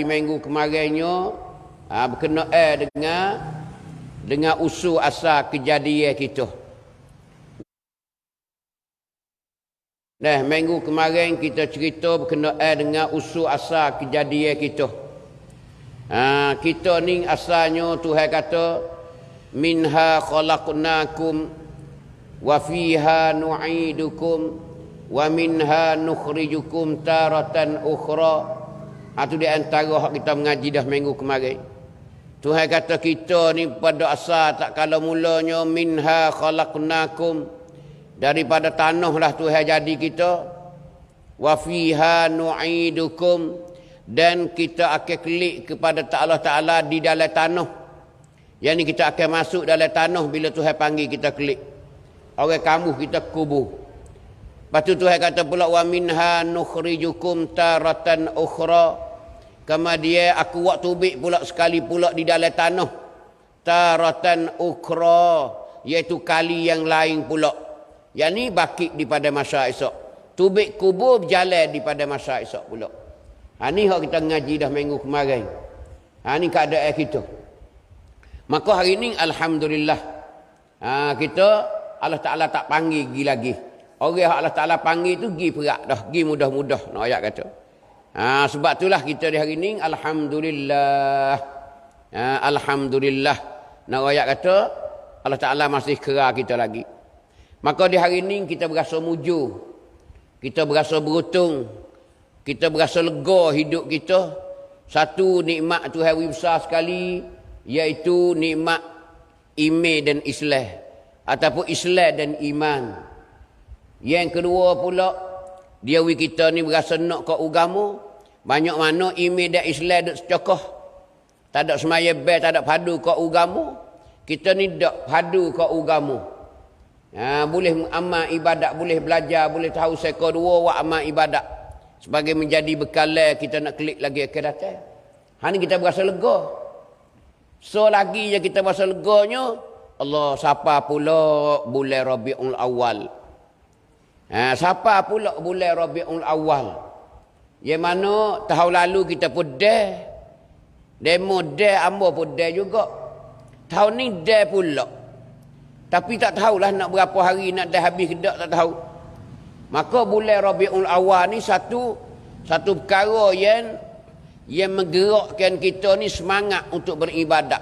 minggu kemarinnya berkenaan dengan usul asal kejadian kita. Nah, minggu kemarin kita cerita berkenaan dengan usul asal kejadian kita. Kita ni asalnya Tuhan kata minha khalaqnakum wa fiha nu'idukum wa minha nukhrijukum taratan ukhra. Itu di antara hak kita mengaji dah minggu kemarin. Tuhan kata kita ni pada asal tak kala mulanya minha khalaqnakum, daripada tanah lah Tuhan jadi kita. Wa fiha nu'idukum, dan kita akan kelik kepada Allah Ta'ala di dalam tanah. Yang ni kita akan masuk dalam tanah bila Tuhan panggil kita kelik. Orang kamu kita kubur. Lepas tu Tuhan kata pula wa minha nukhrijukum taratan ukhra. Kemudian aku buat tubik pula sekali pula di dalam tanah. Taratan ukhra, iaitu kali yang lain pula. Yang ni bakit daripada masa esok. Tubik kubur berjalan daripada masa esok pula. Ni hak kita ngaji dah minggu kemarin. Ni keadaan kita. Maka hari ni alhamdulillah. Kita Allah Ta'ala tak panggil pergi lagi. Orang Allah Ta'ala panggil tu pergi perak dah. Pergi mudah-mudah nak ayat kata. Sebab itulah kita di hari ni alhamdulillah. Alhamdulillah. Nak ayat kata Allah Ta'ala masih kera kita lagi. Maka di hari ni kita berasa mujur. Kita berasa beruntung. Kita berasa lega hidup kita. Satu nikmat Tuhan besar sekali, iaitu nikmat iman dan Islam, ataupun Islam dan iman. Yang kedua pula, dia kita ni berasa nak ke agama. Banyak mana iman dan Islam duk secokoh. Tak ada semaya bel, tak ada padu ke agama. Kita ni tak padu ke agama. Boleh amal ibadat, boleh belajar, boleh tahu seka dua wak amal ibadat, sebagai menjadi bekalan kita nak klik lagi akan datang. Ni kita berasa lega. So lagi je kita berasa leganya, Allah siapa pula bulan Rabiul Awal. Siapa pula bulan Rabiul Awal. Yang mana tahun lalu kita pun dah. Demo dah, ambo pun dah juga. Tahun ni dah pula. Tapi tak tahulah nak berapa hari nak dah habis ke tak tahu. Maka bulan Rabiul Awal ni satu perkara yang menggerakkan kita ni semangat untuk beribadat.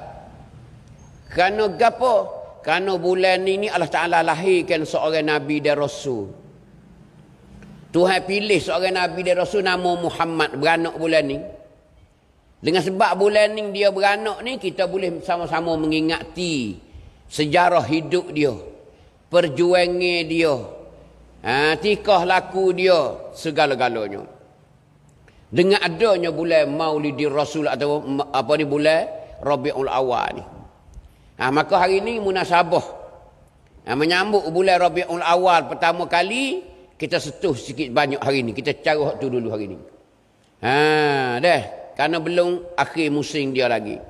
Kerana gapo? Kerana bulan ni Allah Ta'ala lahirkan seorang Nabi dan Rasul. Tuhan pilih seorang Nabi dan Rasul nama Muhammad, beranak bulan ni. Dengan sebab bulan ni dia beranak ni, kita boleh sama-sama mengingati sejarah hidup dia, perjuangan dia, tikah laku dia, segala-galanya. Dengan adanya bulan Maulidir Rasul atau bulan Rabiul Awal ni. Maka hari ni munasabah menyambut bulan Rabiul Awal pertama kali, kita sentuh sikit banyak hari ni. Kita cara tu dulu hari ni. Dah, kerana belum akhir musim dia lagi.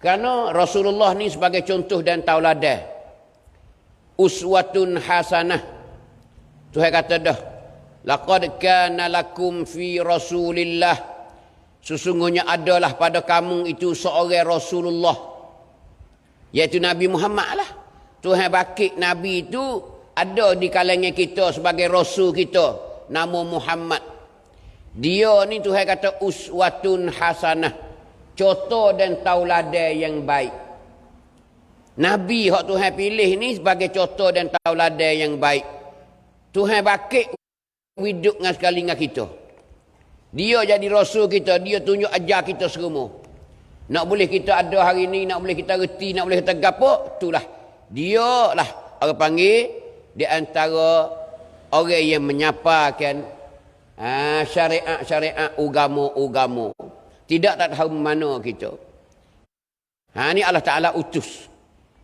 Kerana Rasulullah ni sebagai contoh dan tauladan, uswatun hasanah. Tuhan kata dah, laqad kana lakum fi Rasulillah, sesungguhnya adalah pada kamu itu seorang Rasulullah, iaitu Nabi Muhammad lah. Tuhan bakit Nabi itu ada di kalangan kita sebagai Rasul kita, nama Muhammad. Dia ni Tuhan kata uswatun hasanah, contoh dan tauladan yang baik. Nabi yang Tuhan pilih ni sebagai contoh dan tauladan yang baik. Tuhan bakit hidup dengan sekali dengan kita. Dia jadi Rasul kita, dia tunjuk ajar kita semua. Nak boleh kita ada hari ni, nak boleh kita reti, nak boleh kita gapo, itulah. Dia lah orang panggil di antara orang yang menyapakan syariat-syariat agama-agama. Tidak tak tahu mana kita. Ni Allah Ta'ala utus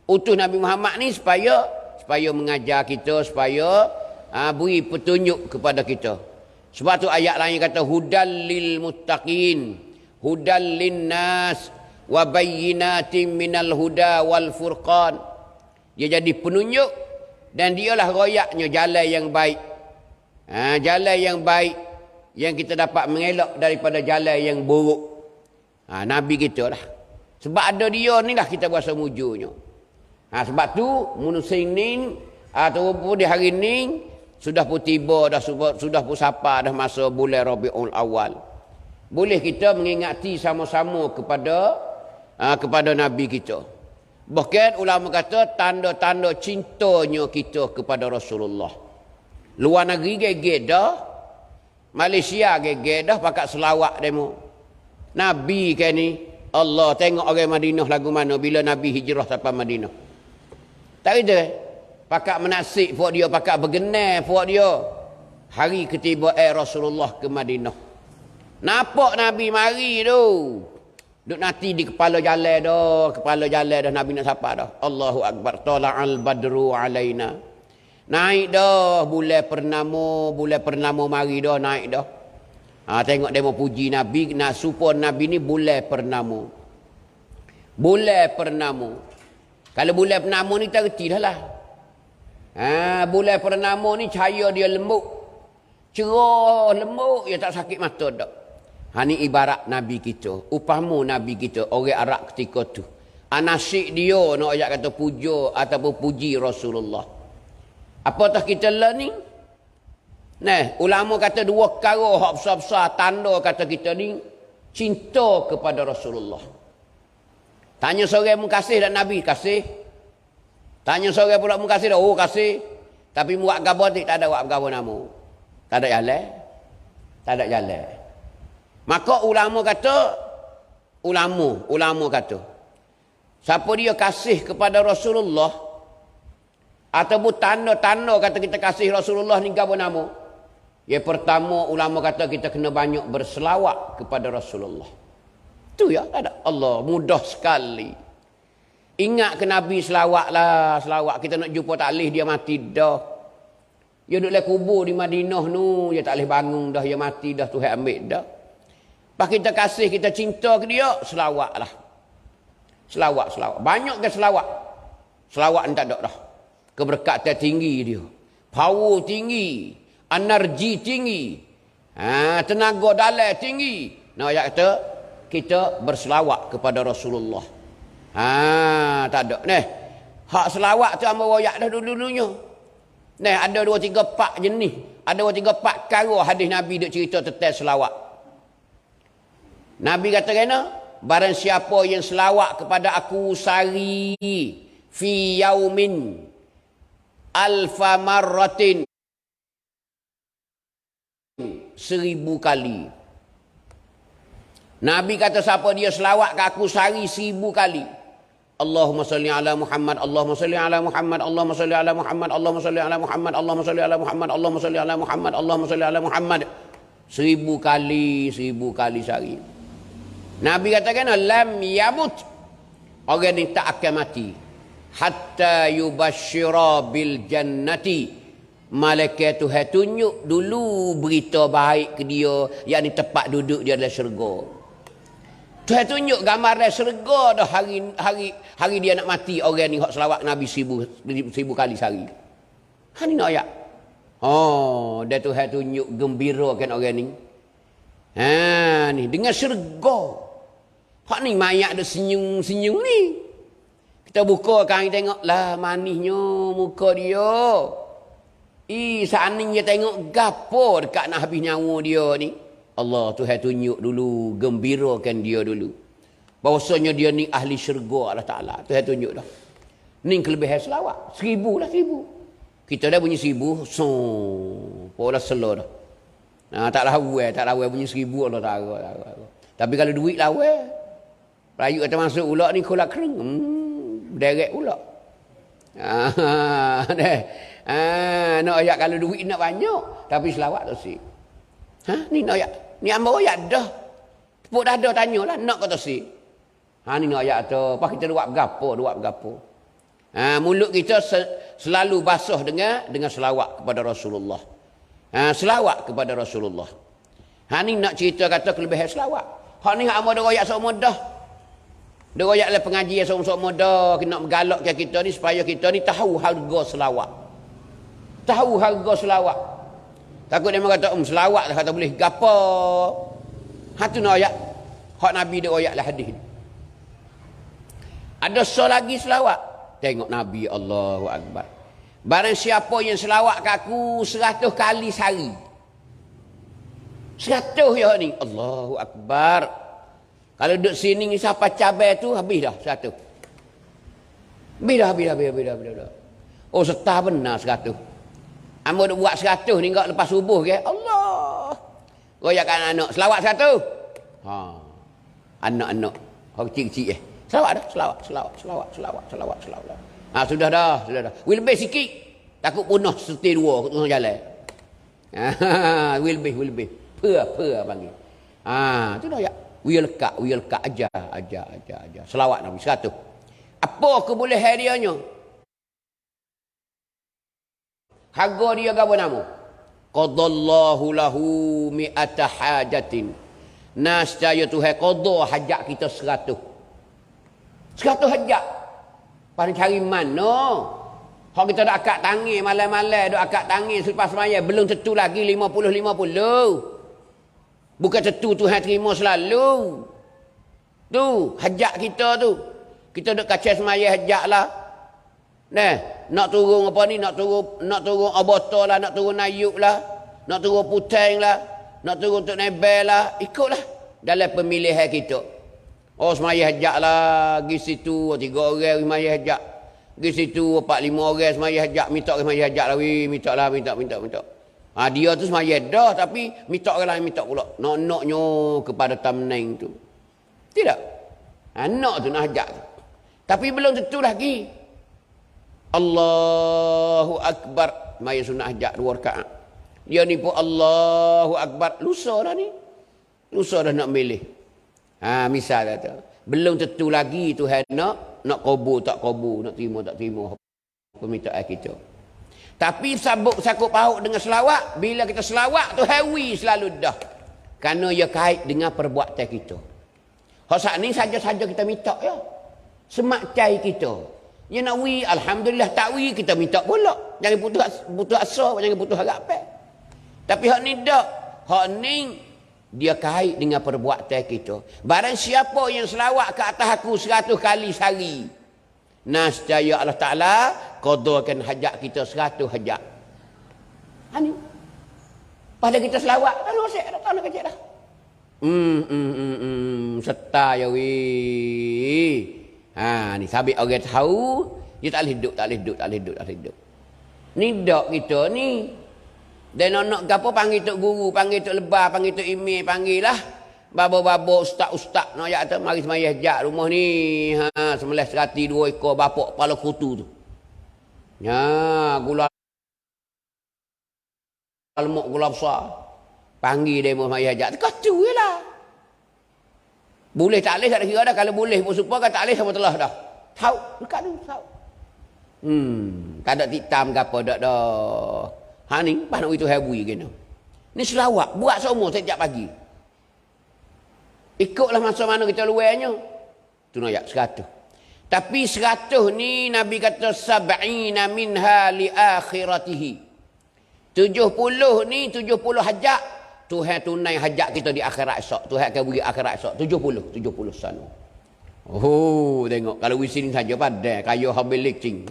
Nabi Muhammad ni supaya mengajar kita, supaya beri petunjuk kepada kita. Sebab tu ayat lain kata hudal lil muttaqin, hudal lin nas wa bayyinatin minal huda wal furqan. Dia jadi penunjuk dan dialah royaknya jalan yang baik. Jalan yang baik yang kita dapat mengelak daripada jalan yang buruk. Nabi kita lah. Sebab ada dia ni lah kita berasa mujurnya. Sebab tu musim ni ataupun di hari ni sudah pun tiba dah, sudah pun sapa dah masa bulan Rabiul Awal. Boleh kita mengingati sama-sama kepada Nabi kita. Bahkan ulama kata tanda-tanda cintanya kita kepada Rasulullah. Luar negeri geger dah, Malaysia geger dah pakat selawat demo. Nabi kan ni, Allah tengok orang Madinah lagu mana bila Nabi hijrah sampai Madinah. Tak kira. Pakat menasik buat dia, pakat bergenai buat dia. Hari ketiba Rasulullah ke Madinah. Nampak Nabi mari tu. Duk nanti di kepala jalan dah Nabi nak sapa dah. Allahu Akbar. Tala'al badru alaina. Naik dah bulan purnama mari dah naik dah. Tengok dia mau puji Nabi, nak support Nabi ni bulan purnama. Bulan purnama. Kalau bulan purnama ni tak reti dah lah. Bulan purnama ni cahaya dia lembut. Cerah lembut, dia tak sakit mata dak. Ni ibarat Nabi kita, upamu Nabi kita, orang Arab ketika tu. Nasyid dia nak ajak kata puja ataupun puji Rasulullah. Apatah kita lah ni? Ulama kata dua perkara hak besar-besar tanda kata kita ni cinta kepada Rasulullah. Tanya seorang mu kasih dan Nabi kasih. Tanya seorang pula mu kasih dah, kasih. Tapi mu buat gabar tak ada buat gabar nama. Tak ada jalan. Tak ada jalan. Maka ulama kata siapa dia kasih kepada Rasulullah ataupun tanda-tanda kata kita kasih Rasulullah ni gabar nama. Yang pertama ulama kata kita kena banyak berselawat kepada Rasulullah. Tu ya, tak ada. Allah mudah sekali. Ingat ke Nabi selawat lah, selawat. Kita nak jumpa taklih dia mati dah. Dia duduk dalam kubur di Madinah tu, dia tak boleh bangun dah, dia mati dah, Tuhan ambil dah. Pas kita kasih, kita cinta ke dia, selawat lah. Selawat. Banyak ke selawat? Selawat ni tak ada dah. Keberkatan tinggi dia. Power tinggi. Energi tinggi. Tenaga dalam tinggi. Nak ayat kata, kita berselawat kepada Rasulullah. Tak ada. Hak selawat tu hamba royak dah dulu-dulunya. Ada 2, 3, 4 jenis. Ada 2, 3, 4 perkara hadis Nabi duk cerita tentang selawat. Nabi kata kena, barang siapa yang selawat kepada aku sehari fi yaumin alfa marratin 1000 kali. Nabi kata siapa dia selawat ke aku sehari 1000 kali. Allahumma salli ala Muhammad, Allahumma salli ala Muhammad, Allahumma salli ala Muhammad, Allahumma salli ala Muhammad, Allahumma salli ala Muhammad, Allahumma salli ala Muhammad, Allahumma salli ala Muhammad. 1000 kali sehari. Nabi katakan lam yamut, orang ni tak akan mati hatta yubashshira bil jannati. Malaikat Tuhan tunjuk dulu berita baik ke dia, yakni tempat duduk dia dalam syurga. Tuhan tunjuk gambar dalam syurga dah hari dia nak mati, orang ni hak selawat Nabi 1000 kali sehari. Ni nak ayat. Dia Tuhan tunjuk gembirakan orang ni. Ni dengan syurga. Hak ni mayat dia senyum-senyum ni. Kita buka kan tengok lah manisnya muka dia. Saat ni dia tengok gapo dekat nak habis nyawa dia ni. Allah Tuhan tunjuk dulu, gembirakan dia dulu. Bahawasanya dia ni ahli syurga Allah Ta'ala. Tuhan tunjuk dah. Ni kelebihan selawat. 1000 lah 1000. Kita dah bunyi 1000. Pola slow dah. Tak lawai bunyi 1000 Allah Ta'ala. Tapi kalau duit lawai. Rayu kata masuk ulak ni kolak kering. Derek ulak. Nak ayat kalau duit nak banyak. Tapi selawat tu si. Ni nak ayat. Ni ambil ayat dah. Tepuk dah ada tanyalah. Nak kata si. Ni nak ayat tu. Lepas kita duat bergapo. Mulut kita selalu basah dengan selawat kepada Rasulullah. Selawat kepada Rasulullah. Ni nak cerita kata kelebihan selawat. Hak ni hak ada ayat sok mudah. Dia royak lah pengajian seorang-seorang muda nak menggalakkan kita ni supaya kita ni tahu harga selawat. Tahu harga selawat. Takut dia kata selawat lah kata boleh gapo. Tu nak ayat. Hak Nabi dia royak lah hadis ni. Ada lagi selawat. Tengok Nabi, Allahu Akbar. Barang siapa yang selawat ke aku 100 kali sehari. 100 ya ni. Allahu Akbar. Kalau duduk sini siapa cabai tu habis dah 100. Habis dah. Oh setah benar 100. Amba duk buat 100 ni enggak lepas subuh ke? Allah. Royakan anak selawat 1. Ha. Anak-anak. Orang kecil-kecil Selawat dah, selawat. Ha, sudah dah. Will be sikit. Takut punah setir dua tengah jalan. Ha, will be. Per panggil. Ha, tu dah ya. Will kak aja. Selawat Nabi 100. Apa kebolehan dianya? Harga dia apa nama? Qadallahu lahu mi'ata hajatin. Nascaya Tuhan qada hajat kita 100. 100 hajat. Pada cari mana? Hak kita dah akad tangi malam-malam, dah akad tangi selepas sembahyang belum tentu lagi 50. Bukan tentu Tuhan terima selalu. Tu hajat kita tu. Kita duk kacau sembahyang hajat lah. Nak turun apa ni? Nak turun abota lah, nak turun nayuk lah, nak turun puteng lah, nak turun untuk nebel lah. Ikutlah dalam pemilihan kita. Oh semaya hajat lah, pergi situ 3 orang semaya hajat. Pergi situ 4-5 orang semaya hajat, minta semaya hajat lah, minta. Ha, dia tu semaya dah tapi minta orang lain minta pula. Nak-naknya kepada tamneng tu. Tidak. Anak tu nak hajat tu. Tapi belum tentu lagi. Allahu Akbar. Semaya sunat hajat 2 rakaat. Dia ni pun Allahu Akbar. Lusa dah ni. Lusa dah nak milih. Ha, misal kata, belum tentu lagi Tuhan nak kabul tak kabul, nak terima tak terima permintaan kita. Tapi sakut paut dengan selawat, bila kita selawat tu hawi selalu dah. Kerana ia kait dengan perbuatan kita. Hak saat ni saja-saja kita minta ya. Semak cai kita. Ya nak wi, alhamdulillah tak wi kita minta pula. Jangan putus asa, jangan putus harap. Tapi hak ni dak. Hak ni dia kait dengan perbuatan kita. Barang siapa yang selawat ke atas aku 100 kali sehari, nascaya Allah Ta'ala qadakan hajat kita 100 hajat. Ha ni. Pada kita selawat, dah rosak dah, tak nak kecil dah. Serta ya weh. Ha ni sabit orang tahu, dia tak boleh hidup. Ni dak kita ni. Dan nak gapo panggil tok guru, panggil tok lebah, panggil tok email, panggil lah babo-babo ustaz-ustaz nak ajak tu mari semaya hajat rumah ni. Ha sembelih serati 2 ekor bapak kepala kutu tu. Ya, gula lemak gula besar. Panggil demo semaya hajat. Katu jelah. Boleh tak boleh tak ada kira dah. Kalau boleh pun supaya kan tak boleh sama telah dah. Tahu dekat tu tahu. Tak ada titam gapo dak dah. Ha ni, pas nak itu habui kena. Ni selawat, buat semua setiap pagi. Ikutlah masa mana kita luarnya. Tu nak ayat 100. Tapi 100 ni Nabi kata sab'ina minha li akhiratihi. 70 ni 70 hajat. Tuhan tunai hajat kita di akhirat esok. Tuhan akan beri akhirat esok. 70 sana. Oh, tengok kalau wisin saja pada kayu habil lecing.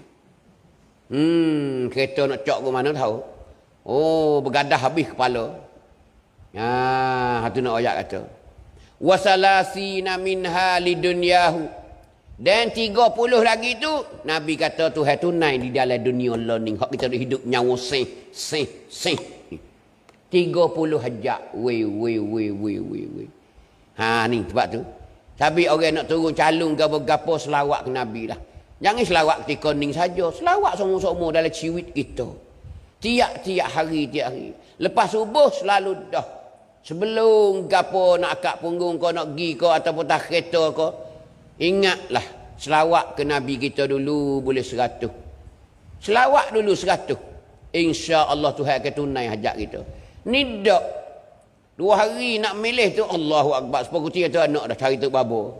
Kereta nak cok ke mana tahu. Oh, bergadah habis kepala. Itu nak ayat kata. Wasalasina minha lidunyahu. Dan 30 lagi tu, Nabi kata Tuhan tunai di dalam dunia learning. Hak kita hidup nyawa sing. 30 hajat. Weh. Ha ni sebab tu. Tapi orang nak turun calung gapo-gapo selawat ke Nabi lah. Jangan selawat ketika ning saja. Selawat semua-semua dalam ciwit kita. Tiap-tiap hari. Lepas subuh selalu dah. Sebelum gapo nak akak punggung kau nak pergi kau ataupun tak kereta kau. Ingatlah selawat ke Nabi kita dulu boleh 100. Selawat dulu 100. Insya-Allah Tuhan akan tunai hajat kita. Ni dak. 2 hari nak milih tu Allahu Akbar. Sepakuti kata anak dah cari tok babo.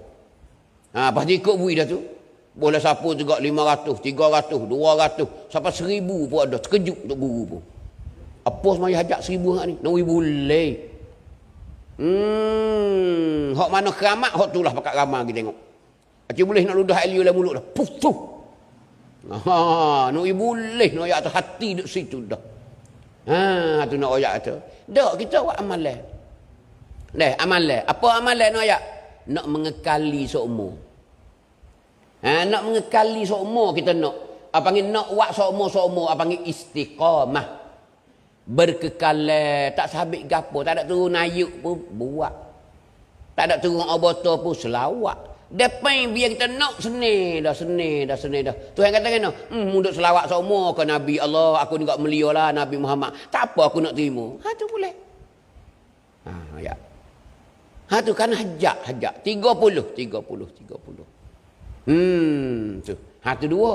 Ha pasti ikut bui dah tu. Boleh sapu juga 500, 300, 200, sampai 1000 pun ada. Terkejut untuk guru pun. Apa semaya hajat 1000 hak ni? Nak boleh. Hak mana keramat, hak tu lah pakat ramah kita tengok. Acik boleh nak ludah air liur dalam mulut dah. Puh tu. Nak boleh nak ayat atas hati duduk situ dah. Tu nak ayat tu. Dak kita buat amalan. Amalan. Apa amalan nak ayat? Nak mengekali seumur. Nak mengekali seumur kita nak. Apa panggil nak buat seumur-seumur. Apa panggil istiqamah. Berkekalan. Tak sabit gapo. Tak ada turun ayuk pun buat. Tak ada turun oboto pun selawat. Depan biar kita nak seni dah. Tuhan kata kena, duduk selawat seumur ke Nabi Allah, aku ni tak melia lah Nabi Muhammad. Tak apa aku nak terima. Tu boleh. Ya. Tu kan hajat. 30. Tu. Tu dua.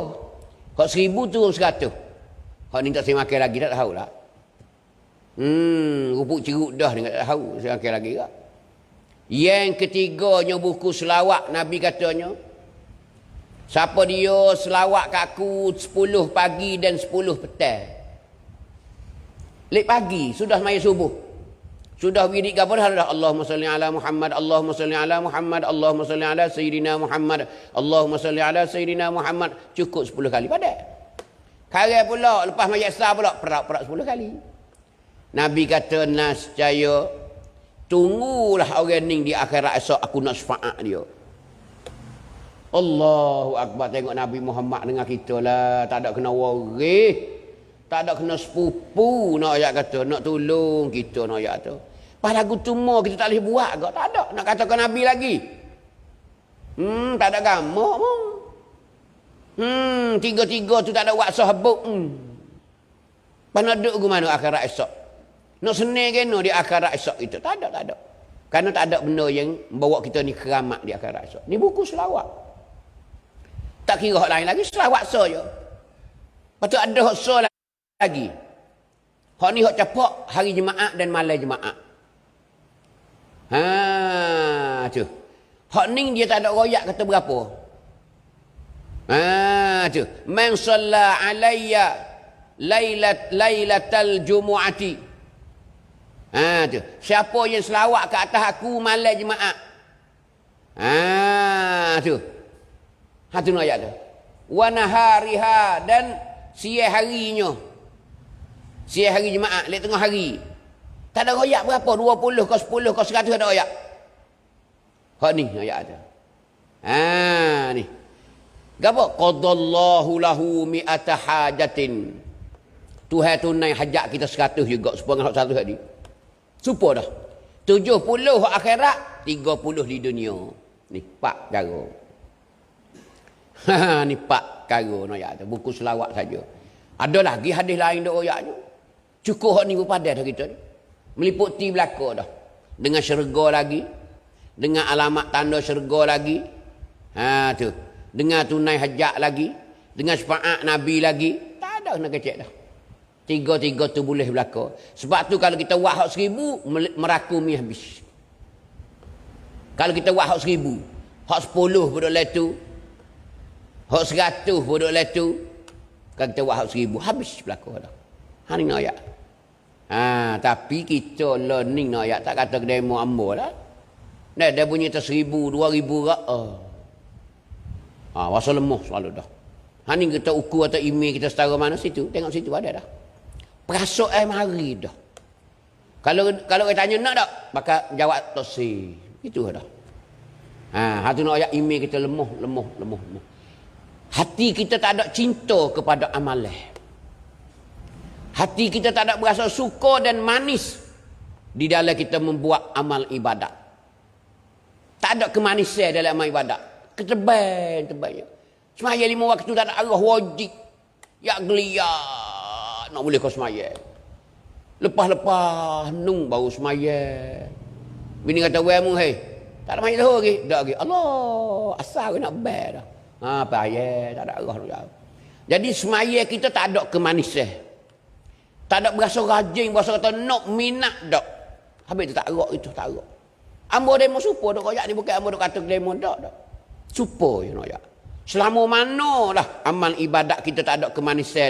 Hak 1000 turun 100. Hak ni tak saya makan lagi, tak tahu lah. Rupuk ceruk dah ni tak tahu, saya makan lagi tak. Yang ketiganya buku selawat Nabi katanya, siapa dia selawat kat aku 10 pagi dan 10 petang. Lek pagi sudah semaya subuh. Sudah wirid gapo dah Allahumma salli ala Muhammad, Allahumma salli ala Muhammad, Allahumma salli ala sayyidina Muhammad, Allahumma salli ala sayyidina Muhammad. Cukup 10 kali pada. Kare pula lepas mayat sah pula perak 10 kali. Nabi kata nascaya tunggulah orang ni di akhirat esok aku nak syafaat dia. Allahu Akbar. Tengok Nabi Muhammad dengan kita lah. Tak ada kena waris. Tak ada kena sepupu nak ayat kata. Nak tolong kita nak ayat tu. Pas lagu tumor kita tak boleh buat ke? Tak ada. Nak katakan Nabi lagi. Tak ada gamak pun. Tiga-tiga tu tak ada buat sahabuk. Pas nak duduk ke mana akhirat esok? Nak senang kena di akhirat esok kita. Tak ada. Kerana tak ada benda yang membawa kita ni keramat di akhirat esok. Ni buku selawat. Tak kira hak lain lagi, selawat saja. Lepas tu ada hak so lagi. Hak ni hak capak hari Jumaat dan malam Jumaat. Tu. Hak ni dia tak ada royak kata berapa. Tu. Man shalla alayya lailatal jumu'ati. Tu. Siapa yang selawat ke atas aku malam Jumaat. Tu. Tu nak ayat tu. Wa nahariha dan siang harinya. Siang hari Jumaat, lek tengah hari. Tak ada royak berapa? 20 ke 10 ke 100 ada royak. Hak ni ayat tu. Ni. Gapo? Qadallahu lahu mi'ata hajatin. Tuhan tunai hajat kita 100 juga supaya dengan hak 100 tadi. Supa dah. 70 hak akhirat, 30 di dunia. Ni 4 cara. Ni 4 cara nak ayat tu. Buku selawat saja. Ada lagi hadis lain dak ayatnya. Cukup hak ni berpadan dah kita ni. Meliputi belaka dah. Dengan syurga lagi. Dengan alamat tanda syurga lagi. Tu. Dengan tunai hajat lagi. Dengan syafaat Nabi lagi. Tak ada nak kecek dah. Tiga-tiga tu boleh berlaku. Sebab tu kalau kita buat hak 1000, merakumi habis. Kalau kita buat hak 1000, hak 10 pun duduk letu. Hak 100 pun duduk letu. Kalau kita buat hak 1000, habis berlaku dah. Ni nak ayat. Tapi kita learning nak ayat. Tak kata demo ambo lah. Dia bunyi atas 1000, 2000 rak. Wasa lemah selalu dah. Ni kita ukur atau email kita setara mana situ. Tengok situ ada dah. Perasaan mari dah. Kalau orang tanya nak tak? Maka jawab tosi. Itu dah. Hatu nak ayat email kita lemah. Hati kita tak ada cinta kepada amalan. Hati kita tak ada berasa suka dan manis di dalam kita membuat amal ibadat. Tak ada kemanisan dalam amal ibadat. Ketebal-tebalnya. Semaya 5 waktu tak ada arah wajib. Ya geliat. Nak boleh kau semaya. Lepas-lepas nung baru semaya. Bini kata, "Wemu hei, tak ada mai tahu lagi." Tak lagi. Allah, asal nak ber dah. Payah, tak ada arah dah. Jadi semaya kita tak ada kemanisan. Tak ada berasa rajin, berasa kata nak minat dak. Habis tu tak arak itu, tak arak. Ambo demo supo dak koyak ni bukan ambo dak kata demo dak. Supo you know ya. Selama mana lah amal ibadat kita tak ada kemanisan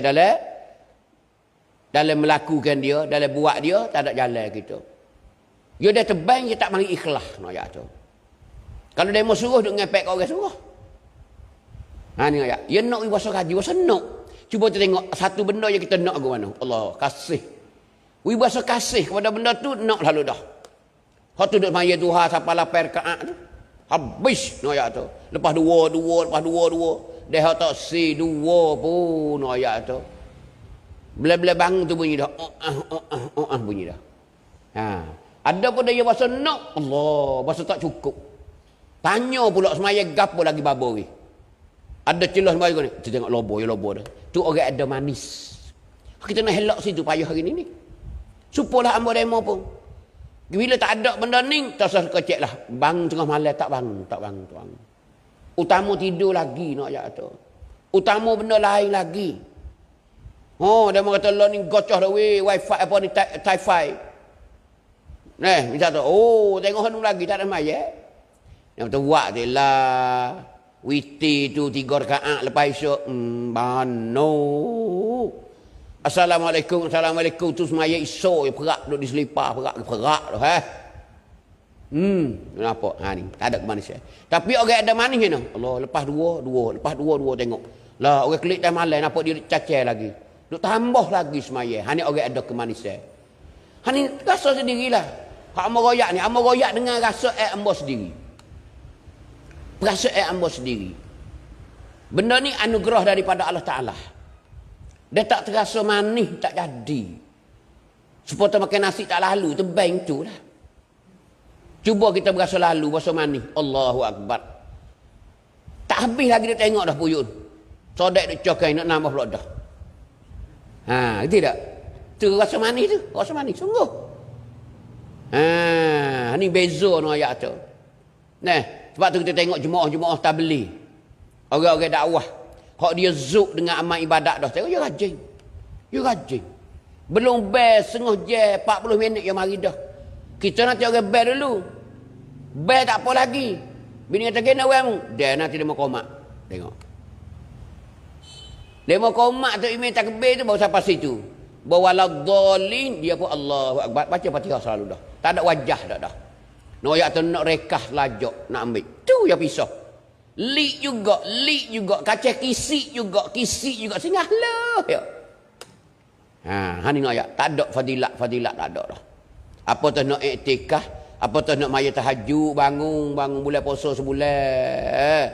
dalam melakukan dia, dalam buat dia, tak ada jalan kita. Dia dah tebang, dia tak mari ikhlas. No, ya, tu. Kalau dia mau suruh, dia ngepek kau orang suruh. Ha, ni ayat. Ya nak puasa haji, puasa nak. Cuba kita tengok satu benda yang kita nak ke mana. Allah, kasih. Puasa kasih kepada benda tu, nak lalu dah. Hak tu duduk maya duha sampai 8 rakaat tu. Habis no ayat tu. Lepas dua. Dia hak tak si dua pun no ayat tu. Bila-bila bangun tu bunyi dah. Bunyi dah. Ha. Ada pun dia bahasa nak. Allah, bahasa tak cukup. Tanya pula semaya gapo lagi baboi. Ada celah semaya ni. Kita tengok lobo dah. Tu orang ada manis. Kita nak helak situ payah hari ni. Supalah hamba demo pun. Bila tak ada benda ni, tak usah kecek lah. Bang tengah malam tak bangun. Utama tidur lagi nak ayat tu. Utama benda lain lagi. Oh, dia kata lah ni gocoh dah wifi apa ni Wi-Fi. Misal tu, tengok hanum lagi tak ada maya. Yang tu buat je lah. Witi tu 3 rakaat lepas esok. Bano. Assalamualaikum tu semaya esok perak duduk di selipar perak tu kenapa ni tak ada kemanusiaan. Tapi orang ada manis ni Allah lepas dua tengok lah orang klik dah malam nampak dia cacai lagi duk tambah lagi semaya ni orang ada kemanusiaan. Ni rasa sendirilah hak amo royak dengan rasa ambo sendiri. Perasaan ambo sendiri. Benda ni anugerah daripada Allah Taala. Dia tak terasa manis, tak jadi. Supaya makan nasi tak lalu, tebang tu lah. Cuba kita berasa lalu, berasa manis. Allahu Akbar. Tak habis lagi dia tengok dah puyun. Sodek dia cokai, nak nambah pula dah. Tidak? Tu rasa manis tu. Rasa manis, sungguh. Ni beza no ayat tu. Sebab tu kita tengok jemaah-jemaah tabligh. Orang-orang dakwah. Hak dia zuk dengan amal ibadat dah. Tengok, dia rajin. Belum bel setengah jam, 40 minit yang mari dah. Kita nanti orang bel dulu. Bel tak apa lagi. Bini kata, kena orang. Dia nanti dia mau komak. Tengok. Dia mau komak tu, imam takbir tu, baru sampai situ. Bawalah dhalin, dia pun Allahu Akbar. Baca Fatihah selalu dah. Tak ada wajah dah. Noyak tu nak rekah lajak, nak ambil. Tu yang pisah. Lik juga, kacau kisik juga, singah lah ya. Ni nak ayat, tak ada fadilat tak ada dah. Apa tu nak iktikaf, apa tu nak maya tahajud, bangun bulan puasa sebulan.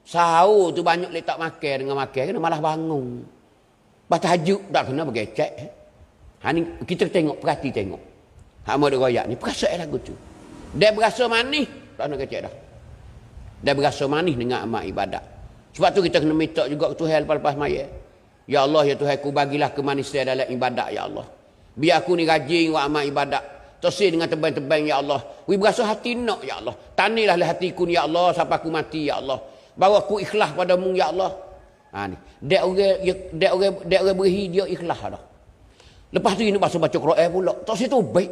Sahur tu banyak letak makan kena malah bangun. Pas tahajud tak kena bergecek. Ni kita perhati tengok. Hak mau royak ni perasaan lagu tu. Dia berasa manis, tak nak gecek dah. Dia berasa manis dengan amal ibadat. Sebab tu kita kena minta juga ke Tuhan lepas-lepas maya. Ya Allah, ya Tuhan, ku bagilah kemanusiaan dalam ibadat, ya Allah. Biar aku ni rajin buat amal ibadat. Tersih dengan tebang-tebang, ya Allah. Wi berasa hati nak, ya Allah. Tanilah hatiku ni, ya Allah, sampai aku mati, ya Allah. Bawa aku ikhlas padamu, ya Allah. Ni. Dia orang beri, dia ikhlas dah. Lepas tu, ini baca Quran pula. Tak situ baik.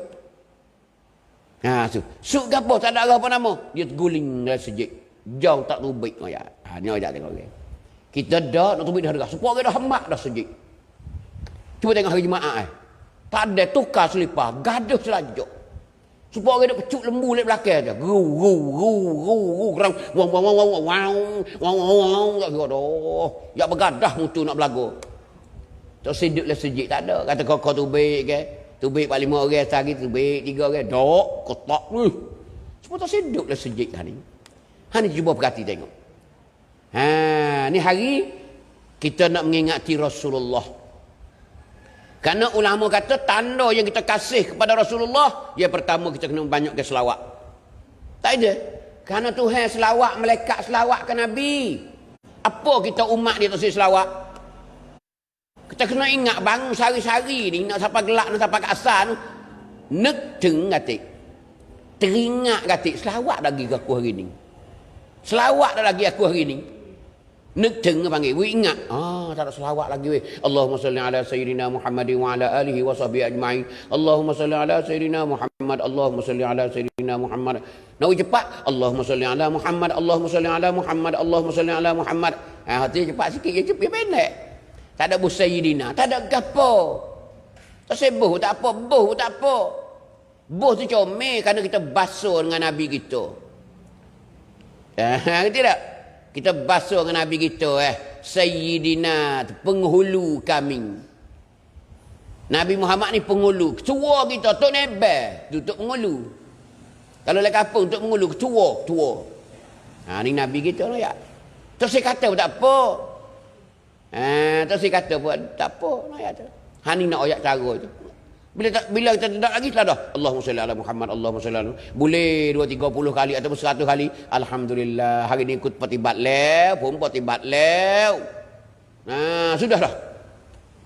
Suk gapo, tak ada apa nama. Dia terguling dalam sejik. Jauh tak tubik ayat. Ni ayat tengok okay. Kita dah nak tubik dah dekat. Supaya kita dah hemat dah sejik. Cuba tengok hari Jumaat tak ada tukar selipar, gaduh selajak. Supaya kita pecuk lembu lek belakang aja. Ru kerang wow. Ya bergadah mutu nak belagu. Tak sedut lah sejik tak ada. Kata kau tubik ke. Tubik 5 orang sehari, tubik 3 orang. Dok, kotak ni. Semua tak sedut lah sejik hari ni. Ni cuba perhati tengok. Ni hari kita nak mengingati Rasulullah. Karena ulama kata tanda yang kita kasih kepada Rasulullah, yang pertama kita kena banyakkan selawat. Tak ada. Karena Tuhan selawat, malaikat selawat ke Nabi. Apa kita umat dia tak selawat? Kita kena ingat bangun sehari-hari ni nak sampai gelap, nak sampai ke asar tu. Nek deng gatik. Teringat gatik selawat lagi ke aku hari ni. Selawat dah lagi aku hari ni. Nek deng panggil, we ingat. Tak ada selawat lagi we. Allahumma salli ala sayyidina Muhammadin wa ala alihi wa sahbihi ajma'in. Allahumma salli ala sayyidina Muhammad. Allahumma salli ala sayyidina Muhammad. Nak cepat. Allahumma salli ala Muhammad. Allahumma salli ala Muhammad. Allahumma salli ala Muhammad. Hati cepat sikit, ya cepat pendek. Tak ada bu sayyidina, tak ada gapo. Tak sebuh tak apa, buh tak apa. Bos tu comel kerana kita basuh dengan Nabi kita. Ngerti tak? Kita basuh dengan Nabi kita Sayyidina, penghulu kami. Nabi Muhammad ni penghulu. Ketua kita, Tok Nebel. Tu Tok penghulu. Kalau lagi kampung, Tok penghulu, ketua. Ni Nabi kita lah ya. Terus saya kata pun tak apa. Terus saya kata pun tak apa. Ni nak ayat cara tu. Bila kita tidak lagi telah dah. Allahumma salli ala Muhammad, Allahumma salli ala Muhammad. Boleh 230 kali ataupun 100 kali. Alhamdulillah. Hari ni ikut patibat lew. Pun patibat lew. Sudah dah.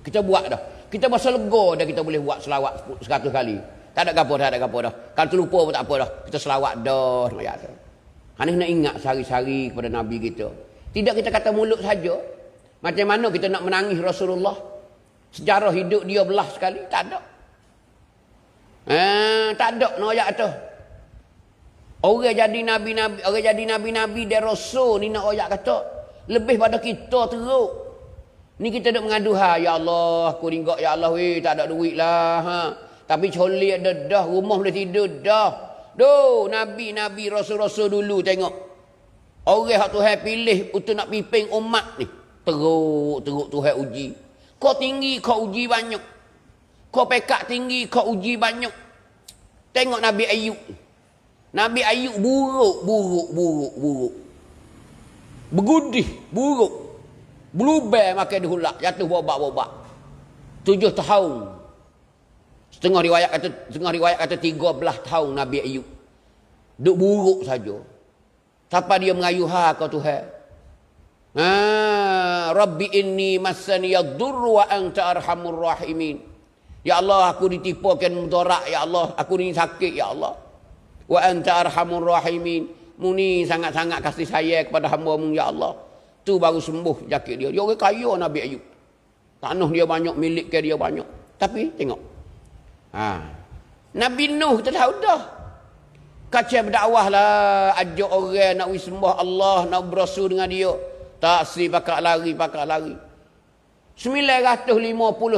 Kita buat dah. Kita masa lega dah kita boleh buat selawat 100 kali. Tak ada gapo dah. Kalau terlupa pun tak apa dah. Kita selawat dah. Ni nak ingat sehari-hari kepada Nabi kita. Tidak kita kata mulut saja. Macam mana kita nak menangis Rasulullah? Sejarah hidup dia belah sekali. Tak ada. Tak ada nak ayat tu. Orang jadi nabi-nabi dia rasul ni nak ayat kata lebih pada kita teruk. Ni kita duk mengadu ya Allah, aku ringgak ya Allah tak ada duit lah Tapi colik dah, rumah boleh tidur dah. Nabi-nabi rasul-rasul dulu tengok. Orang hak Tuhan pilih untuk nak pimpin umat ni. Teruk Tuhan uji. Kau tinggi kau uji banyak. Kau pekat tinggi kau uji banyak. Tengok Nabi Ayub. Nabi Ayub buruk. Bergudih, buruk. Bluber makan dihulak, jatuh bobak-bobak. 7 tahun. Setengah riwayat kata 13 tahun Nabi Ayub. Duk buruk saja. Sampai dia mengayuh kau Tuhan. Rabbi inni massani yadurru wa anta arhamur rahimin. Ya Allah, aku ditipukan mudarat ya Allah, aku ni sakit ya Allah. Wa anta arhamur rahimin. Muni sangat-sangat kasih sayang kepada hamba-Mu ya Allah. Tu baru sembuh sakit dia. Dia orang kaya Nabi Ayub. Tanah dia banyak, milik dia banyak. Tapi tengok. Nabi Nuh kita tahu dah. Kacau berdakwah lah, ajak orang nak sembah Allah, nak berasul dengan dia. Tak si pakak lari. 950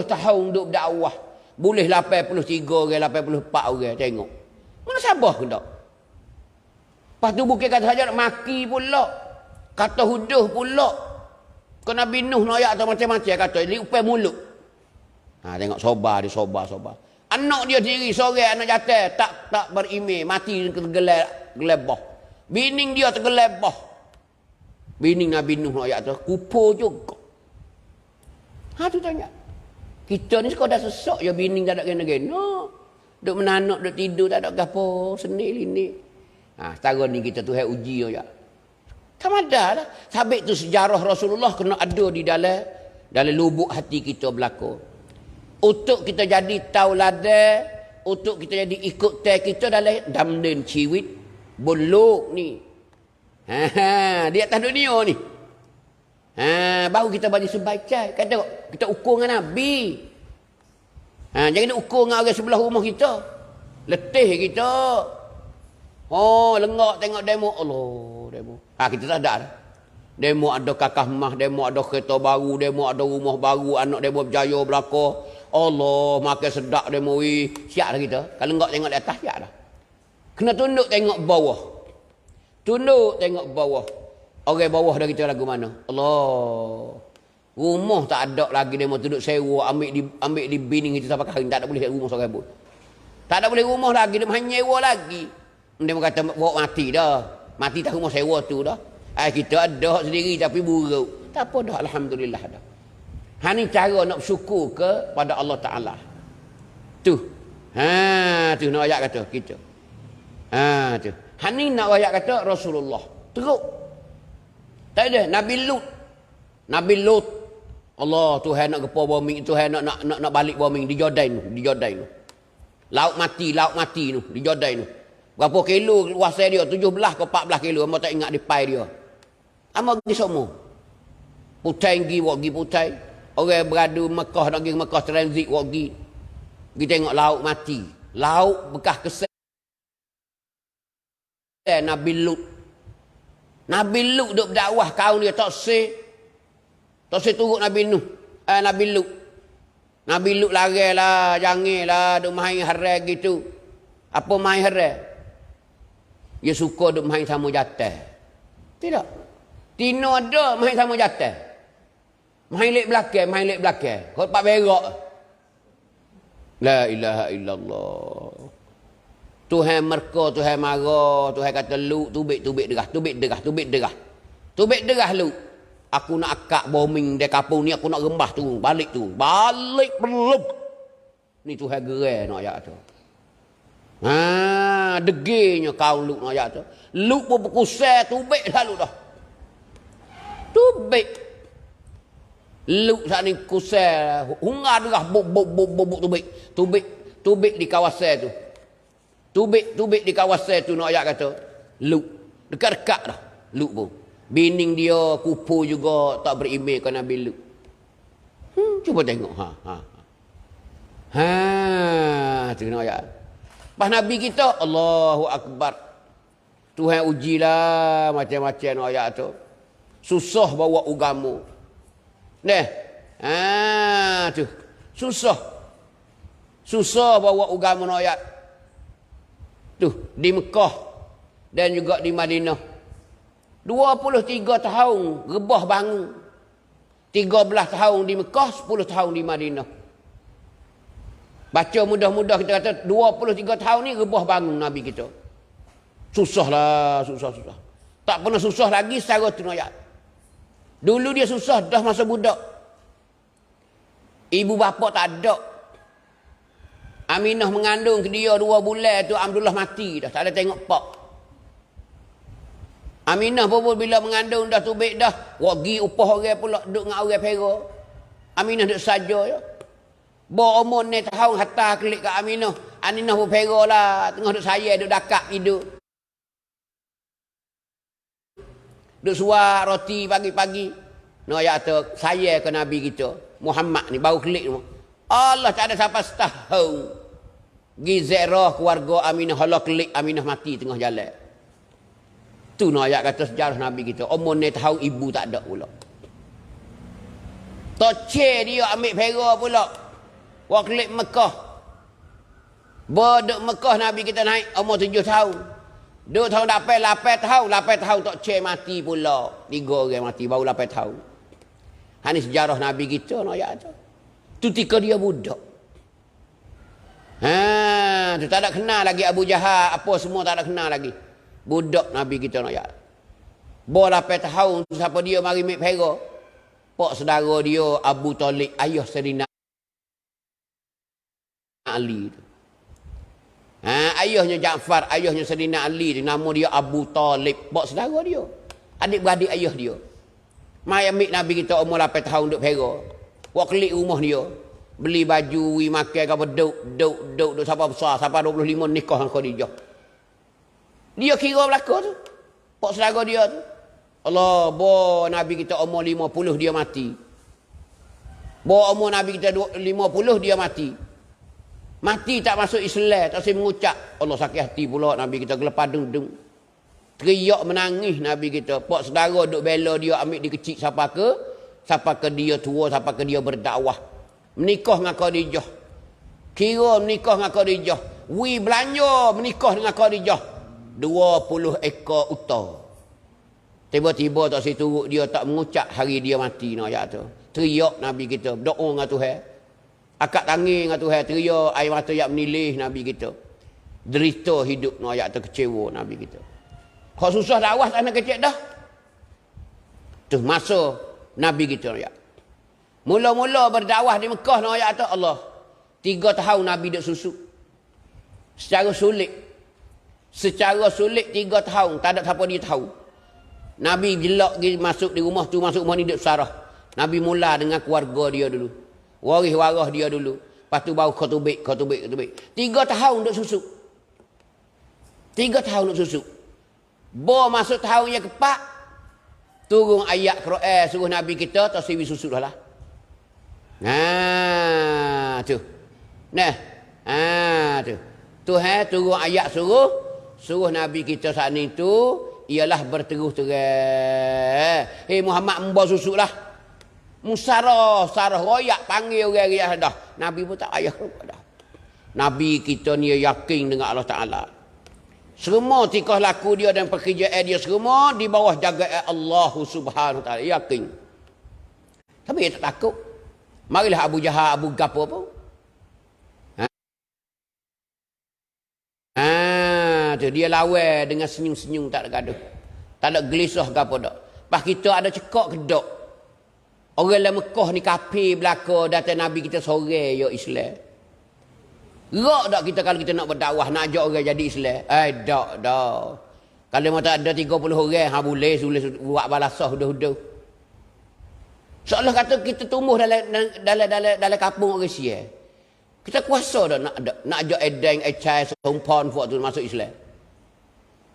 tahun duk berdakwah. Boleh 83 orang, 84 orang. Tengok. Mana sabar ke tak? Lepas tu bukan kata saja nak maki pula. Kata huduh pula. Kau Nabi Nuh nak ayat atau macam-macam kata. Dia upai mulut. Tengok sobar dia, sobar. Anak dia sendiri, seorang anak jatuh. Tak berimej. Mati tergelebah. Bining dia tergelebah. Bining Nabi Nuh nak ayat tu. Kupur juga. Tu tanya. Kita ni sekolah dah sesak je bining tak ada gena-gena. Duk menanak, duk tidur tak ada gapo. Senik-linik. Setara ni kita Tuhan uji je. Tak ada lah. Sabit tu sejarah Rasulullah kena ada di dalam lubuk hati kita berlaku. Untuk kita jadi tauladan, untuk kita jadi ikut teh kita dalam damden ciwit bolok ni. Di atas dunia ni. Baru kita bagi sebaik-baik. Kata kita ukur dengan Nabi. Jangan ukur dengan orang sebelah rumah kita. Letih kita. Lengak tengok demo. Allah, demo. Kita tak ada dah. Demo ada kakak mah, demo ada kereta baru, demo ada rumah baru, anak demo berjaya belaka. Allah, makan sedap demo wi. Siap dah kita. Kalau enggak tengok di atas, siap dah. Kena tunduk tengok bawah. Tunduk tengok bawah. Orang bawah dah kita lagu mana? Allah. Rumah tak ada lagi demo tunduk sewa, ambil di bining itu sampai kahwin, tak ada boleh rumah seorang pun. Tak ada boleh rumah lagi, dia hanya sewa lagi. Dia kata bawa mati dah. Mati tak rumah sewa tu dah. Kita ada sendiri tapi buruk. Tak apa dah, alhamdulillah dah. Ni cara nak bersyukur kepada Allah Ta'ala. Tu. Tu nak ayat kata kita. Tu. Ni nak ayat kata Rasulullah. Teruk. Tak ada. Nabi Lut. Allah, Tuhan nak gepa bombing, Tuhan nak balik bombing di Jordan tu. Laut mati tu di Jordan tu. Berapa kilo luasnya dia? 17 ke 14 kilo. Amba tak ingat di pai dia. Amba pergi semua. Putai pergi putai. Orang beradu Mekah nak pergi Mekah transit pergi. Pergi tengok laut mati. Laut bekas kesan Nabi Lut. Nabi Lut duk berdakwah kaum dia tak seh turut Nabi Nuh. Nabi Lut. Nabi Lut lari lah, jangan lah duk main haram gitu. Apa main heret? Dia suka duk main sama jatah. Tidak. Tino ada main sama jatah. Main lek belakang. Kau pak berak. La ilaha illallah. Tuhan merka, Tuhan marah, Tuhan kata lu tubik derah. Tubik derah lu. Aku nak akak bombing dia kapung ni, aku nak rembah tu, balik belum. Ni Tuhan gerai nak ayat tu. Degenya kau lu nak ayat tu. Lu pun berkusai tubik dah lu dah. Tubik. Lu saat ni kusai, hungar derah buk tubik. Tubik di kawasan tu. Tubik di kawasan tu nak ayat kata. Lu. Dekat-dekat dah. Lu pun. Bining dia kupu juga tak beriman ke Nabi Lut. Cuba tengok. Tu nak ayat. Pas Nabi kita, Allahu Akbar. Tuhan ujilah macam-macam nak ayat tu. Susah bawa agama. Tu. Susah bawa agama nak ayat. Tu, di Mekah dan juga di Madinah. 23 tahun rebah bangun. 13 tahun di Mekah, 10 tahun di Madinah. Baca mudah-mudah kita kata 23 tahun ni rebah bangun Nabi kita. Susah. Tak pernah susah lagi secara tunayat. Dulu dia susah dah masa budak. Ibu bapa tak ada. Aminah mengandung ke dia 2 bulan tu Abdullah mati dah. Tak ada tengok pak. Aminah pun bila mengandung dah tubik dah. Wagi upah orang pula duduk dengan orang Perak. Aminah duduk saja ya. Bawa umur ni tahun hatta klik kat Aminah. Aminah pun Perak lah. Tengah duduk saya duduk dakak hidup. Duduk suar roti pagi-pagi. Nak ayat tu saya ke Nabi kita. Muhammad ni baru klik semua. Allah tak ada siapa setahun. Gizerah keluarga Aminah. Allah klik Aminah mati tengah jalan. Tu nak ayat kata sejarah Nabi kita. Umur ni tahu ibu tak ada pula. Toce dia ambil Perak pula. Wakil Mekah. Berduk Mekah Nabi kita naik umur 7 tahun. 2 tahun dapat 8 tahun. 8 tahun Toce mati pula. 3 orang mati baru 8 tahun. Ini sejarah Nabi kita nak ayat tu. Tu tika dia budak. Tu tak ada kenal lagi Abu Jahal. Apa semua tak ada kenal lagi. Budak Nabi kita nak ayat. Bawa 8 tahun siapa dia mari ambil Perak. Pak saudara dia Abu Talib, ayah Sayyidina Ali tu. Ayahnya Ja'far, ayahnya Sayyidina Ali tu, nama dia Abu Talib, pak saudara dia. Adik-beradik ayah dia. Mari ambil Nabi kita umur 8 tahun duduk Perak. Wak kelik rumah dia. Beli baju, makan apa duk siapa besar, siapa 25 nikah dengan Khadijah. Dia kira belaka tu. Pak saudara dia tu. Allah, bawa Nabi kita umur 50 dia mati. Bawa umur Nabi kita 50 dia mati. Mati tak masuk Islam, tak boleh mengucap. Allah sakit hati pula Nabi kita gelepar dung. Teriak menangis Nabi kita. Pak saudara duk bela dia ambil dia kecil siapa ke dia tua, siapa ke dia berdakwah. Menikah dengan Khadijah. Kira menikah dengan Khadijah. Belanja menikah dengan Khadijah. 20 ekor unta. Tiba-tiba tak turut dia tak mengucap hari dia mati nak ayat tu. Teriak Nabi kita, doa dengan Tuhan. Akak tangi dengan Tuhan, teriak air mata yang menilih Nabi kita. Derita hidup nak ayat tu, kecewa Nabi kita. Kalau susah dakwah tak nak kecek dah. Tu masa Nabi kita ayat. Mula-mula berdakwah di Mekah nak ayat tu Allah. 3 tahun Nabi duk susuk. Secara sulit 3 tahun tak ada siapa dia tahu. Nabi jelak masuk di rumah tu, masuk rumah ni duduk sarah. Nabi mula dengan keluarga dia dulu. Waris-waris dia dulu. Lepas tu baru khutubik. 3 tahun duduk susuk. 3 tahun duduk susuk. Bawa masuk tahun yang keempat. Turun ayat Quran suruh Nabi kita tasawif susuk dah lah. Tu. Tu. Tuhan turun ayat suruh Nabi kita saat ni tu ialah berterus terang. Muhammad membawa susuk lah. Musarah royak panggil orang-orang dah. Nabi pun tak payah dah. Nabi kita ni yakin dengan Allah Ta'ala. Semua tikah laku dia dan pekerjaan dia semua di bawah jagaan Allah Subhanahu Ta'ala. Yakin. Tapi dia tak takut. Marilah Abu Jahal, Abu Gapo apa. Tu dia lawan dengan senyum-senyum, tak ada gaduh. Tak ada gelisah ke apa dak. Pas kita ada cekak ke dak. Orang dalam Mekah ni kafir belaka datang Nabi kita sore ya Islam. Gerak tak kita kalau kita nak berdakwah, nak ajak orang jadi Islam? Tak. Kalau mau tak ada 30 orang, boleh buat balasah sudah. Seolah kata kita tumbuh dalam kampung orang Sia. Kita kuasa dah nak ajak edeng, ecai, sompon buat tu masuk Islam.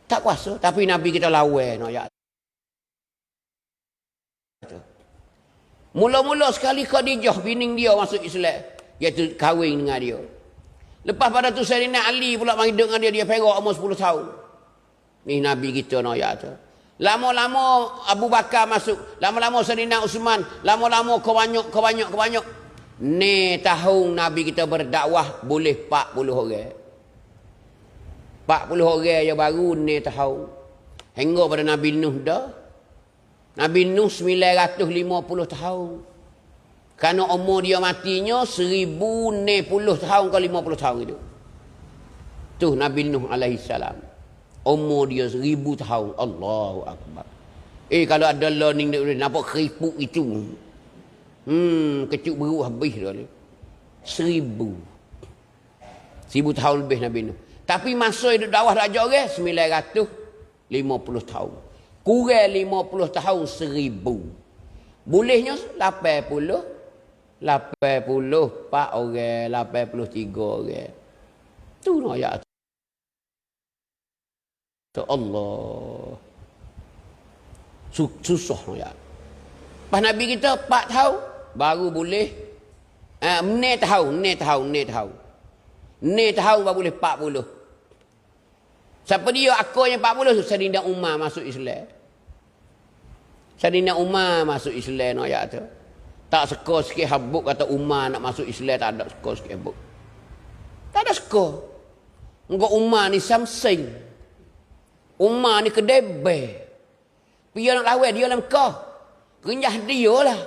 Tak kuasa, tapi Nabi kita lawan ayat. Mula-mula sekali Khadijah bining dia masuk Islam, iaitu kahwin dengan dia. Lepas pada tu Sayyidina Ali pula mari duduk dengan dia perak umur 10 tahun. Ni Nabi kita nak ayat tu. Lama-lama Abu Bakar masuk, lama-lama Sayyidina Uthman, lama-lama kau banyak. Ni tahun Nabi kita berdakwah boleh 40 orang. 40 orang yang baru ni tahun. Hingga pada Nabi Nuh dah. Nabi Nuh 950 tahun. Kerana umur dia matinya 1060 tahun ke 50 tahun itu. Tu Nabi Nuh alaihi salam. Umur dia 1000 tahun. Allahu Akbar. Kalau ada learning nampak keripuk itu. Kecuk beruk habis dah. 1000 tahun lebih Nabi Nuh. Tapi masa hidup dakwah dak ajak orang 950 tahun. Kurang 50 tahun 1000. Bolehnya 84 orang, 83 orang. Tu nak ayat. Allah. Susah nak ayat. Pas Nabi kita 4 tahun baru boleh 9 tahun baru boleh 40. Siapa dia aku yang 40 tu? Sayyidina Umar masuk Islam. Sayyidina Umar masuk Islam nak ayat tu. Tak suka sikit habuk kata Umar nak masuk Islam, tak ada suka sikit habuk. Tak ada suka. Engkau Umar ni samsing. Umar ni kedebe. Dia nak lawan dia dalam Mekah. Kenyah dia lah.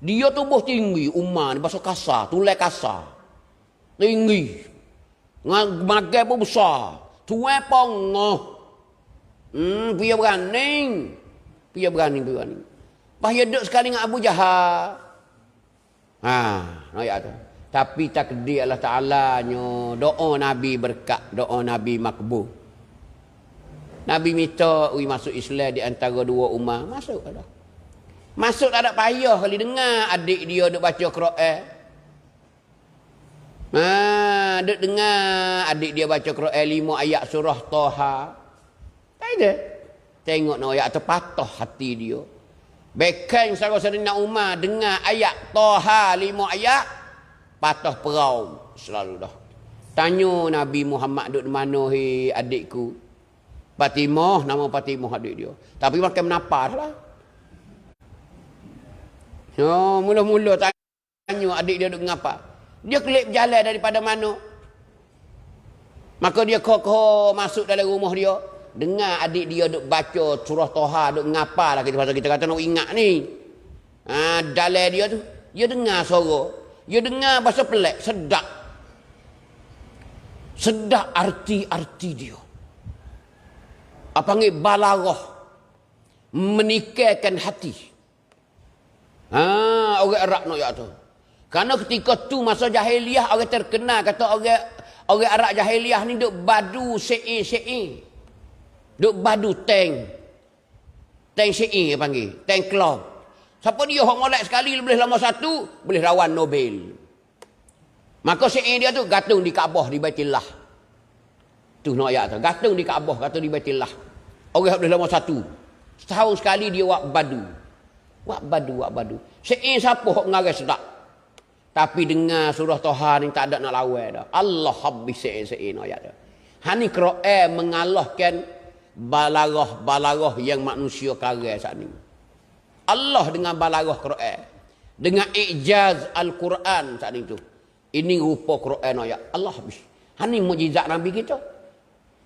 Dia tubuh tinggi. Umar ni bahasa kasar. Tulai kasar. Tinggi. Magai pun besar. Tuai pongoh. Dia berani. Pas dia duduk sekali dengan Abu Jahal. Ayat tu. Tapi takdir Allah Ta'ala-nya doa Nabi berkat, doa Nabi makbul. Nabi minta masuk Islam di antara dua umat. Masuk dah. Masuk tak ada payah kali dengar adik dia duk baca Quran. Duk dengar adik dia baca Quran 5 ayat surah Taha. Tak ada. Tengok nak ayat tu patah hati dia. Bekan Sayyidina Umar dengar ayat Taha 5 ayat patah perau selalu dah. Tanya Nabi Muhammad duduk di mana adikku? Fatimah, nama Fatimah adik dia. Tapi makan menapar lah. Mula-mula tanya adik dia duduk ngapa? Dia kelip berjalan daripada mana? Maka dia kokoh masuk dalam rumah dia. Dengar adik dia duk baca surah Taha, duk ngapa lah kita kata nak ingat ni. Dalam dia tu, dia dengar suara. Dia dengar bahasa pelik, sedap. Sedap arti-arti dia. Apa panggil balarah. Menikahkan hati. Orang Arab nak ya tu. Karena ketika tu masa jahiliah orang terkenal kata orang Arab jahiliah ni duk badu sei. Duk badu tank sei panggil, tank club. Siapa dia hok molek sekali boleh lama satu, boleh lawan Nobel. Maka sei dia tu gantung di Kaabah di Baitullah. Tu nak ayat tu, gantung di Kaabah, gantung di Baitullah. Orang boleh lama satu. Setahun sekali dia wak badu. Wak badu. Sei siapa hok ngarai sedap. Tapi dengar surah Taha ni tak ada nak lawan dah. Allah habis sei nak ayat tu. Hani Quran mengalahkan balarah yang manusia karang saat ni. Allah dengan balarah Quran, dengan ijaz Al-Quran saat itu. Ini rupa Quran ayat. Allah habis. Ini mukjizat Nabi kita.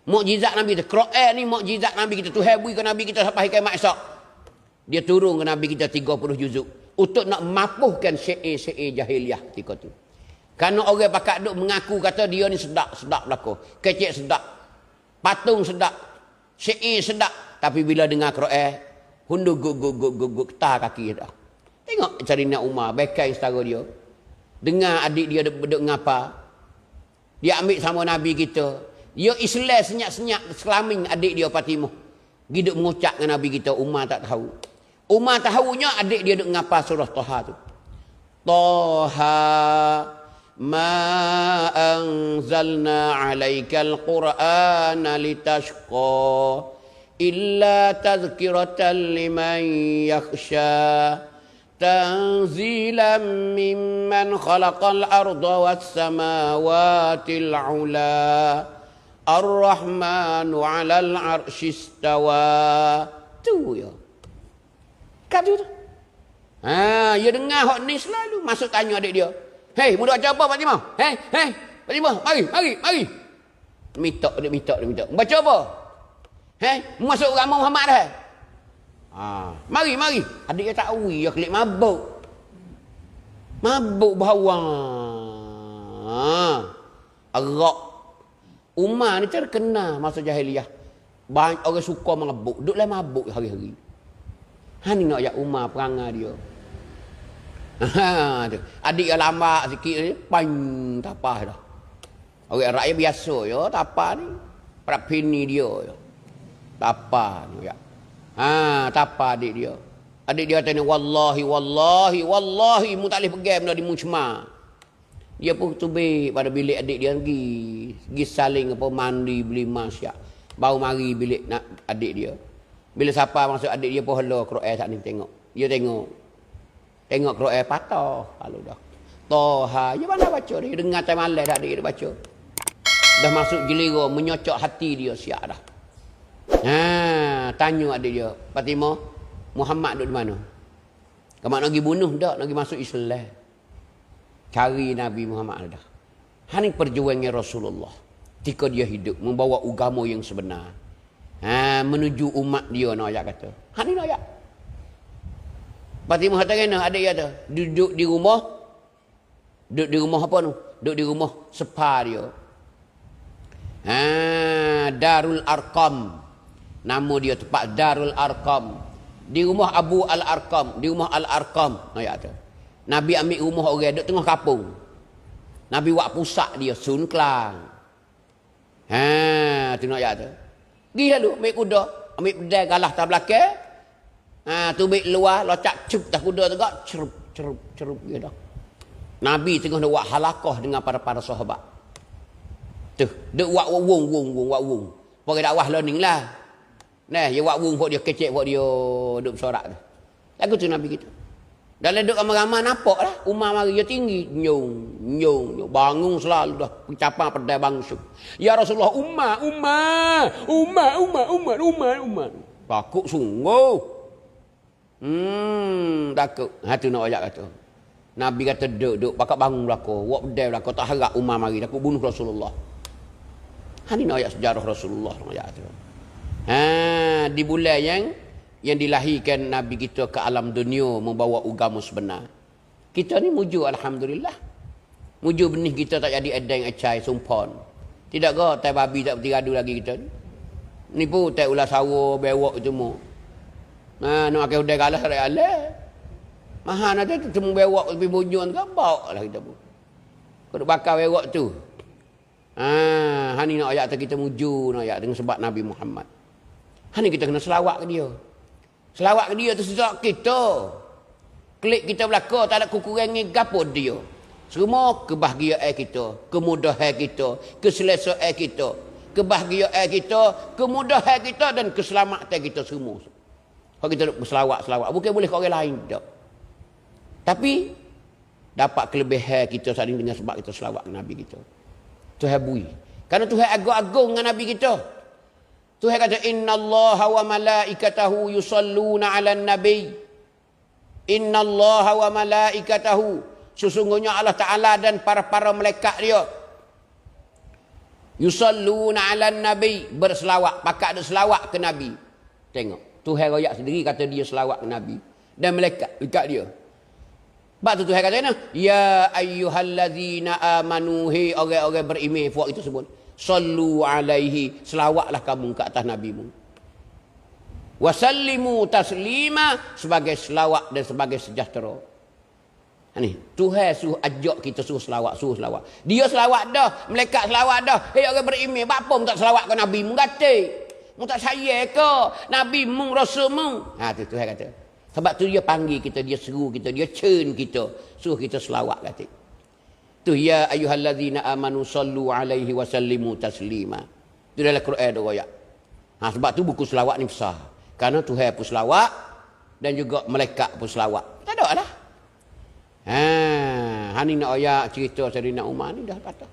Mukjizat Nabi kita. Quran ni mukjizat Nabi kita. Tuhan beri ke Nabi kita sampai kiamat esok. Dia turun ke Nabi kita 30 juzuk. Untuk nak mapuhkan syair-syair jahiliah ketika tu. Kerana orang pakat duk mengaku kata dia ni sedap belaka. Kecek sedap. Patung sedap. Syair sedap. Tapi bila dengar Quran, hundu guk ketar kaki dah. Tengok cari nak Umar, bekai setara dia. Dengar adik dia duk ngapa. Dia ambil sama Nabi kita. Dia Islam senyap-senyap selaming adik dia Fatimah. Dia duk mengucap dengan Nabi kita, Umar tak tahu. Umar tahunya adik dia duk ngapa surah Taha tu. Taha ma anzalna alaikal qur'ana litashqa. Illa tazkiratan liman yakhsha tanzilan mimman khalaqal arda was samawatil ula ar-rahmanu 'alal 'arsy istawa. Tu ya. Kata tu. Dia dengar hak ni selalu masuk tanya adik dia. Hei, muda baca apa Fatimah? Hei, Fatimah, mari. Minta. Baca apa? Hei, masuk agama Muhammad dah. Mari. Adik dia tak tahu, dia klik mabuk. Mabuk bawang. Arak. Umar ni terkenal masa jahiliah. Banyak orang suka mabuk. Duduklah mabuk hari-hari. Ni nak ajak Umar perangai dia. Adik dia lambat sikit ni, tapah dah. Orang rakyat biasa ya, tapah ni. Prapini dia ya. Tapah ni ya. Tapah adik dia. Adik dia tanya wallahi mu tak boleh pergi benda di mujma. Dia pun tubik pada bilik adik dia pergi saling apa mandi beli masyak. Baru mari bilik nak adik dia. Bila siapa masuk adik dia pun hello Quran saat ni tengok. Dia tengok Quran patah kalau dah. Toha, dia mana baca dia dengar time malam dah adik dia baca. Dah masuk giliran menyocok hati dia siap dah. Tanya adik dia, Fatimah, Muhammad duduk di mana? Kamu nak pergi bunuh tak? Nak pergi masuk Islam. Cari Nabi Muhammad dah. Ini perjuangan Rasulullah. Ketika dia hidup, membawa agama yang sebenar. Menuju umat dia, nak ayat kata. Ini nak ayat. Fatimah kata kena, adik dia kata, duduk di rumah apa tu? Duduk di rumah sepa dia. Darul Arqam. Nama dia tempat Darul Arqam. Di rumah Abu Al-Arqam. Di rumah Al-Arqam. Nabi ambil rumah orang duduk tengah kapung. Nabi buat pusat dia. Sun Klang. Tu nak ayat tu. Pergi lalu ambil kuda. Ambil pedai galah tak belakang. Tubik luar. Locak cup tak kuda tegak. Cerup. Dia dah. Nabi tengah buat halakah dengan para sahabat. Tuh. Duk buat wung. Pakai dakwah learning lah. Dia buat wung buat dia kecek buat dia duduk bersorak tu. Lagu tu Nabi kita. Dalam duduk ramai-ramai nampak lah. Umar mari dia tinggi. Nyung. Bangun selalu dah. Pencapang pedai bangsu. Ya Rasulullah, Umar. Takut sungguh. Takut. Tu nak ajak kata. Nabi kata duduk. Pakat bangun belakang. Buat pedai belakang. Tak harap Umar mari. Takut bunuh Rasulullah. Ini nak ajak sejarah Rasulullah. Nak ajak tu. Di bulan yang dilahirkan Nabi kita ke alam dunia membawa agama sebenar. Kita ni muju alhamdulillah. Muju benih kita tak jadi edeng acai sumpon. Tidak ke tai babi tak bertiradu lagi kita ni. Ni pun tai ulas sawo bewok itu mu. Nak pakai udai kalah tak ada. Mahal nanti temu bewok lebih bunyon ke bawa lah kita pun. Kau bakar bewok tu. Hani nak ayat kita muju nak ayat dengan sebab Nabi Muhammad. Hani kita kena selawat ke dia. Selawat ke dia tu sejak kita. Klik kita belakang tak ada kekurangan gapo dia. Semua kebahagiaan kita, kemudahan kita, keselesaan kita, kebahagiaan kita, kemudahan kita dan keselamatan kita semua. Kalau kita berselawat, bukan boleh ke orang lain tak. Tapi dapat kelebihan kita saat ini dengan sebab kita selawat Nabi kita. Tuhan bui. Karena Tuhan agung-agung dengan Nabi kita. Tuhan kata innallaha wa malaikatahu yusalluna 'alan nabi. Innallaha wa malaikatahu, Sesungguhnya Allah Ta'ala dan para malaikat dia yusalluna 'alan nabi, berselawat, pakat ada selawat ke nabi. Tengok, Tuhan royak sendiri kata dia selawat ke nabi dan malaikat dekat dia. Sebab tu Tuhan kata ni, ya ayyuhallazina amanu, hi orang-orang beriman, puak itu sebut, sallu alaihi, selawatlah kamu ke atas nabimu. Wasallimu taslima, sebagai selawat dan sebagai sejahtera. Ni, Tuhan suruh ajak kita suruh selawat. Dia selawat dah, malaikat selawat dah. Hei orang beriman, apa mu tak selawat ke nabi mu kata? Mu tak sayang ke nabi mu, rasul mu? Ha tu Tuhan kata. Sebab tu dia panggil kita, dia seru kita, dia cen kita, suruh kita selawat kata. Tu ya ayyuhallazina amanu sallu alaihi wasallimu taslima. Tu dalam Quran ada royak. Ha sebab tu buku selawat ni besar. Karena Tuhan pun selawat dan juga malaikat pun selawat. Tak ada dah. Hani nak ayat cerita Sayyidina Umar ni dah patah.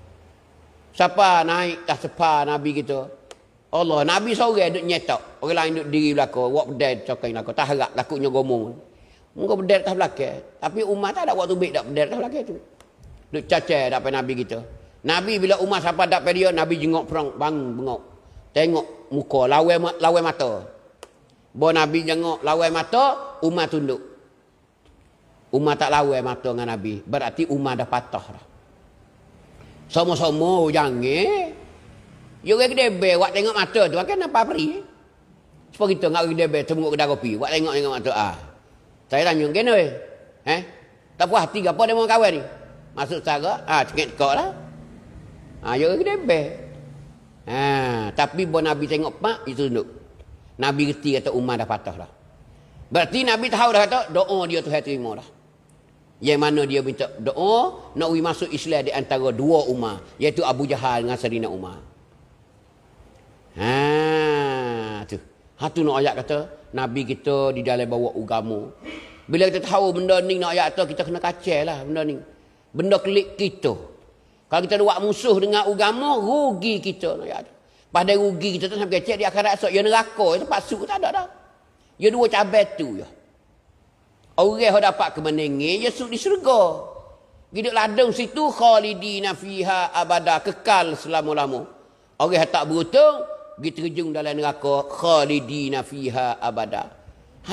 Siapa naik tak sepa Nabi kita? Allah, Nabi seorang duk nyetak. Orang lain duk diri belakang, buat pedai cokai belakang. Tak harap lakunya gomong. Muka pedai tak belakang. Tapi Umar tak ada waktu baik tak pedai tak belakang tu. Duk cacar dapat Nabi kita. Nabi bila Umar siapa dapat dia, Nabi jengok perang, bengok. Tengok muka, lawan mata. Bawa Nabi jengok lawan mata, Umar tunduk. Umar tak lawan mata dengan Nabi. Berarti Umar dah patah dah. Sama-sama jangan. Ya orang kedebe, wak tengok mata tu, kan apa peri? Sebab kita ngak kedebe, tengok kedai kopi, wak tengok mata. Saya tanya, kena weh? Tak puas hati ke apa dia mau kawan ni? Masuk cara, cekik kau lah. Ya orang kedebe. Tapi bila Nabi tengok pak, itu tunduk. Nabi reti kata Umar dah patah dah. Berarti Nabi tahu dah kata, doa dia Tuhan terima dah. Yang mana dia minta doa nak masuk Islam di antara dua Umar, iaitu Abu Jahal dengan Sayyidina Umar. Tu nak ayat kata Nabi kita di dalam bawa agama. Bila kita tahu benda ni nak ayat tu, kita kena kacau lah benda ni. Benda klik kita. Kalau kita buat musuh dengan agama, rugi kita nak ayat tu. Pada rugi kita tu sampai kecil di akhirat esok, ya neraka itu pasuk tak ada dah. Ya dua cabai tu ya. Orang yang dapat kemenangan, ya di syurga. Hidup ladang situ, khalidina fiha abada, kekal selama-lama. Orang yang tak beruntung, pergi terjun dalam neraka, khalidina fiha abada.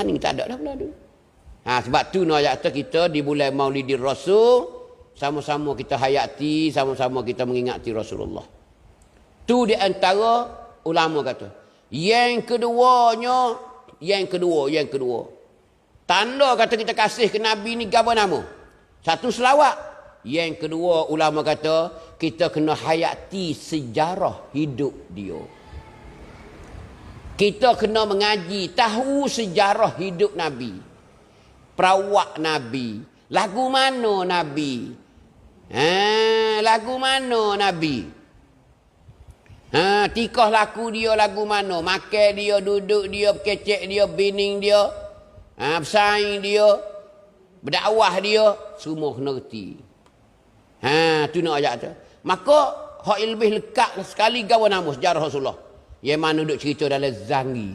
Ni tak ada dah benda tu. Sebab tu ayat tu kita di bulan Maulidir Rasul, sama-sama kita hayati, sama-sama kita mengingati Rasulullah. Tu di antara ulama kata. Yang kedua. Tanda kata kita kasih ke Nabi ni apa nama? Satu selawat. Yang kedua ulama kata kita kena hayati sejarah hidup dia. Kita kena mengaji, tahu sejarah hidup Nabi. Perawak Nabi. Lagu mana Nabi? Lagu mana Nabi? Tikah laku dia lagu mana? Makan dia, duduk dia, kecek dia, bining dia, bersaing dia, berdakwah dia, semua kena reti. Tu nak ayat tu. Maka hak lebih lekat sekali gawa nama sejarah Rasulullah. Yang mana duk cerita dalam Zangi.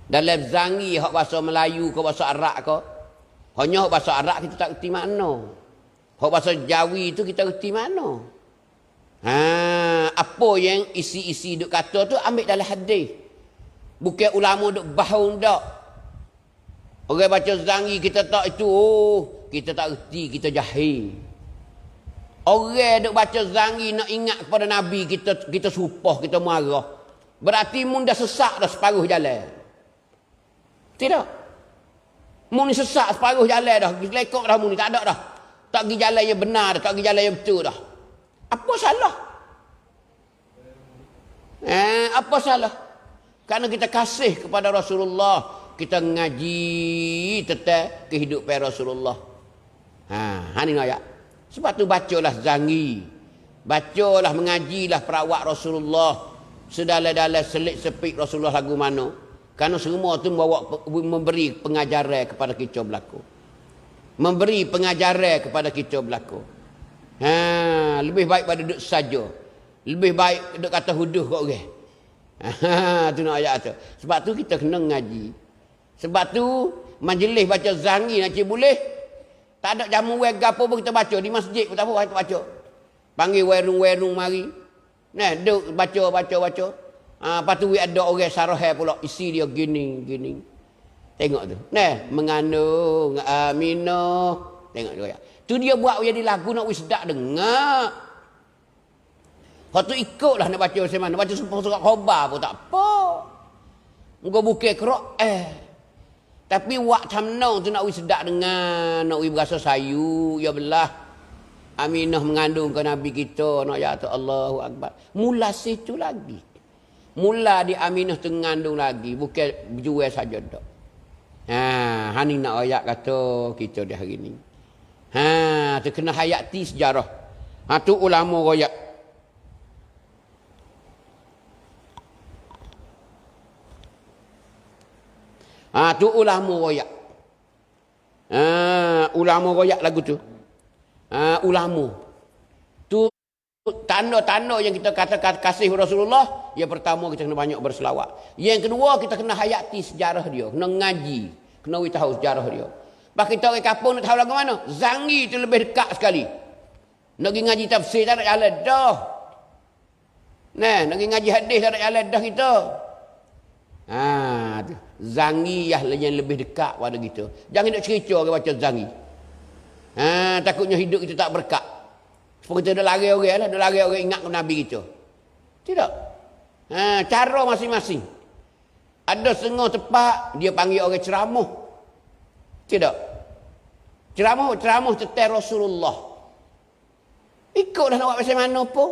Dalam Zangi hak bahasa Melayu ke bahasa Arab ke. Hanya hak bahasa Arab kita tak reti makna. Hak bahasa Jawi tu kita reti makna. Apa yang isi-isi duk kata tu ambil dalam hadis. Bukan ulama duk bahun dak. Orang baca Zangi kita tak itu, kita tak reti, kita jahil. Orang duk baca Zangi nak ingat kepada Nabi, kita supah, kita marah. Berarti mun dah sesak dah separuh jalan. Tidak. Mun ni sesak separuh jalan dah, lekok dah mun ni tak ada dah. Tak pergi jalan yang benar dah, tak pergi jalan yang betul dah. Apa salah? Apa salah? Karena kita kasih kepada Rasulullah, kita ngaji tentang kehidupan Rasulullah. Ni ayat. Sebab tu bacalah Zangi. Bacalah, mengajilah perawak Rasulullah. Sedalam-dalam selit sepik Rasulullah lagu mana. Karena semua tu memberi pengajaran kepada kita berlaku. Memberi pengajaran kepada kita berlaku. Lebih baik pada duduk saja. Lebih baik duduk kata huduh kat orang. Tu nak ayat tu. Sebab tu kita kena ngaji. Sebab tu majlis baca Zangi nak boleh Tak ada jamu gapo pun kita baca. Di masjid pun tak apa kita baca. Panggil werung-werung mari. Nah, duk baca. Lepas tu ada orang sarah pula. Isi dia gini. Tengok tu. Nah, mengandung Aminah. Tengok tu ya. Tu dia buat jadi lagu nak sedap dengar. Kau tu ikutlah nak baca macam mana. Nak baca surat khabar pun tak apa. Muka buka kerok. Tapi wak tamnong tu nak sedap dengar. Nak berasa sayu. Ya belah. Aminah mengandungkan Nabi kita. Nak ya tu Allahu Akbar. Mula situ lagi. Mula di Aminah tu mengandung lagi. Bukan berjual saja tak. Hani nak ayat kata kita di hari ni. Tu kena hayati sejarah. Tu ulama royak. Tu ulama royak. Ulama royak lagu tu. Ulama. Tu tanda-tanda yang kita kata kasih Rasulullah. Yang pertama kita kena banyak berselawat. Yang kedua kita kena hayati sejarah dia. Kena ngaji. Kena tahu sejarah dia. Pak kita orang kampung nak tahu lagu mana? Zangi tu lebih dekat sekali. Nak pergi ngaji tafsir tak nak jalan dah. Nak pergi ngaji hadis tak nak jalan dah kita. Zangi yang lebih dekat pada kita. Jangan nak cerita orang baca zangi. Takutnya hidup kita tak berkat. Sebab kita dah lari orang lah. Dah lari orang ingat ke Nabi kita. Tidak. Cara masing-masing. Ada setengah tempat dia panggil orang ceramah. Tidak. Ceramah tentang Rasulullah. Ikutlah nak buat macam mana pun.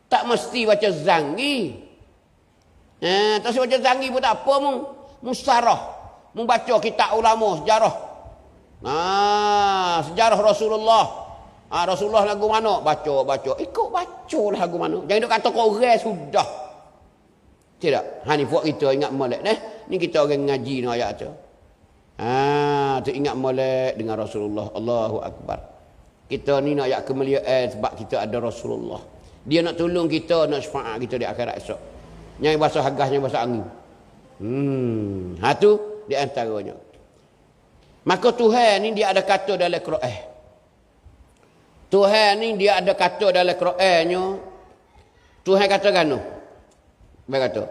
Tak mesti baca zangi. Tak mesti baca zangi pun tak apa. Musarah. Membaca kitab ulama sejarah. Sejarah Rasulullah. Rasulullah lagu mana? Baca. Ikut baca lah lagu mana. Jangan duk kata kau orang sudah. Tidak. Ni buat kita ingat molek. Ni kita orang ngaji ni ayat tu. Tu ingat molek dengan Rasulullah. Allahu Akbar. Kita ni nak ayat kemuliaan sebab kita ada Rasulullah. Dia nak tolong kita, nak syafaat kita di akhirat esok. Yang bahasa hagas, yang bahasa angin. Tu di antaranya. Maka Tuhan ni dia ada kata dalam Quran. Tuhan ni dia ada kata dalam Qurannya. Tuhan katakan tu. Dia kata,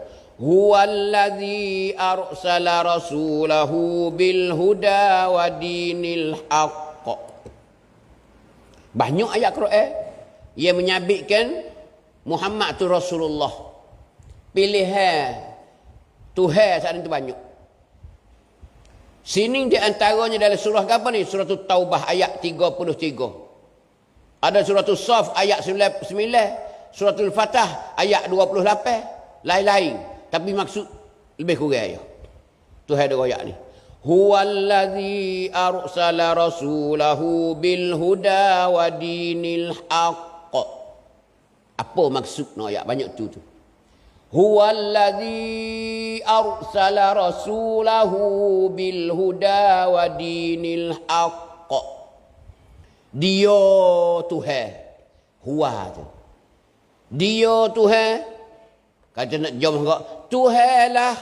huwallazi arsala rasulahu bil huda wa dinil haqq. Banyak ayat Quran yang menyabitkan Muhammad tu Rasulullah. Pilihan Tuhan saat itu banyak. Sini di antaranya dalam surah apa ni? Surah Taubah ayat 33. Ada surah Saf ayat 9. Surah Al-Fatah ayat 28. Lain-lain. Tapi maksud lebih kurang ya. Tuhan ada ayat ni. Huwallazi arsala rasulahu bil huda wa dinil haqq. Apa maksud no ayat banyak tu. Huwallazi arsala rasulahu bil huda wa dinil haqq. Dia Tuhan. Huwa tu. Dia Tuhan. Kata nak jom kau. Tuhanlah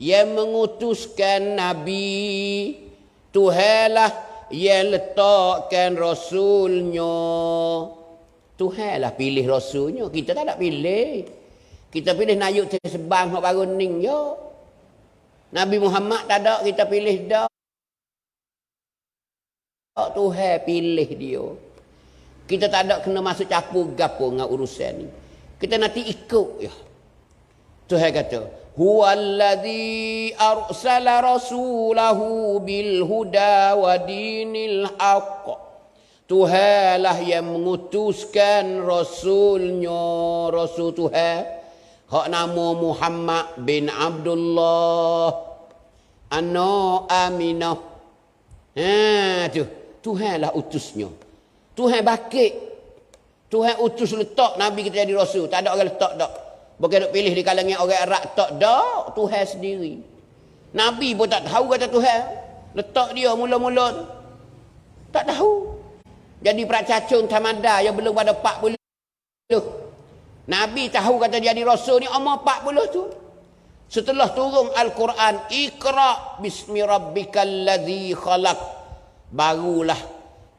yang mengutuskan Nabi. Tuhanlah yang letakkan Rasulnya. Tuhanlah pilih Rasulnya. Kita tak nak pilih. Kita pilih Nayuk Tersebang mak baru ning yo. Nabi Muhammad tak ada kita pilih dah. Tuhan pilih dia. Kita tak ada kena masuk campur gapo dengan urusan ni. Kita nanti ikut ya. Tuhan kata, huwallazi arsala rasulahu bil huda wa dinil haqq. Tuhanlah yang mengutuskan Rasulnya. Rasul Tuhan hak nama Muhammad bin Abdullah anak Aminah. Tu Tuhanlah utusnya. Tuhan bakit. Tuhan utus letak Nabi kita jadi Rasul. Tak ada orang letak tak. Bukan nak pilih di kalangan orang Arab tak. Tak. Tuhan sendiri. Nabi pun tak tahu kata Tuhan. Letak dia mula-mula. Tak tahu. Jadi peracacun tamada yang belum pada 40. Nabi tahu kata jadi Rasul ni umur 40 tu. Setelah turun Al-Quran. Iqra' bismi rabbikal ladzi khalaq. barulah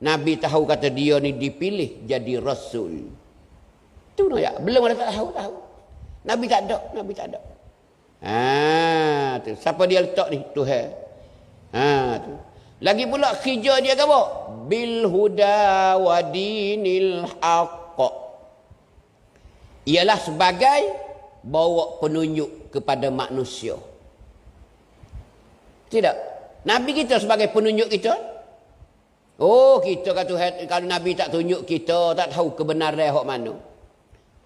Nabi tahu kata dia ni dipilih jadi Rasul. Tu no ya, belum ada tak tahu. Nabi tak ada. Tu. Siapa dia letak ni? Tuhan. Tu. Lagi pula kerja dia apa? Bil huda wa dinil haqq. Ialah sebagai bawa penunjuk kepada manusia. Tidak. Nabi kita sebagai penunjuk kita. Oh, kita kata kalau Nabi tak tunjuk kita, tak tahu kebenaran hak mana.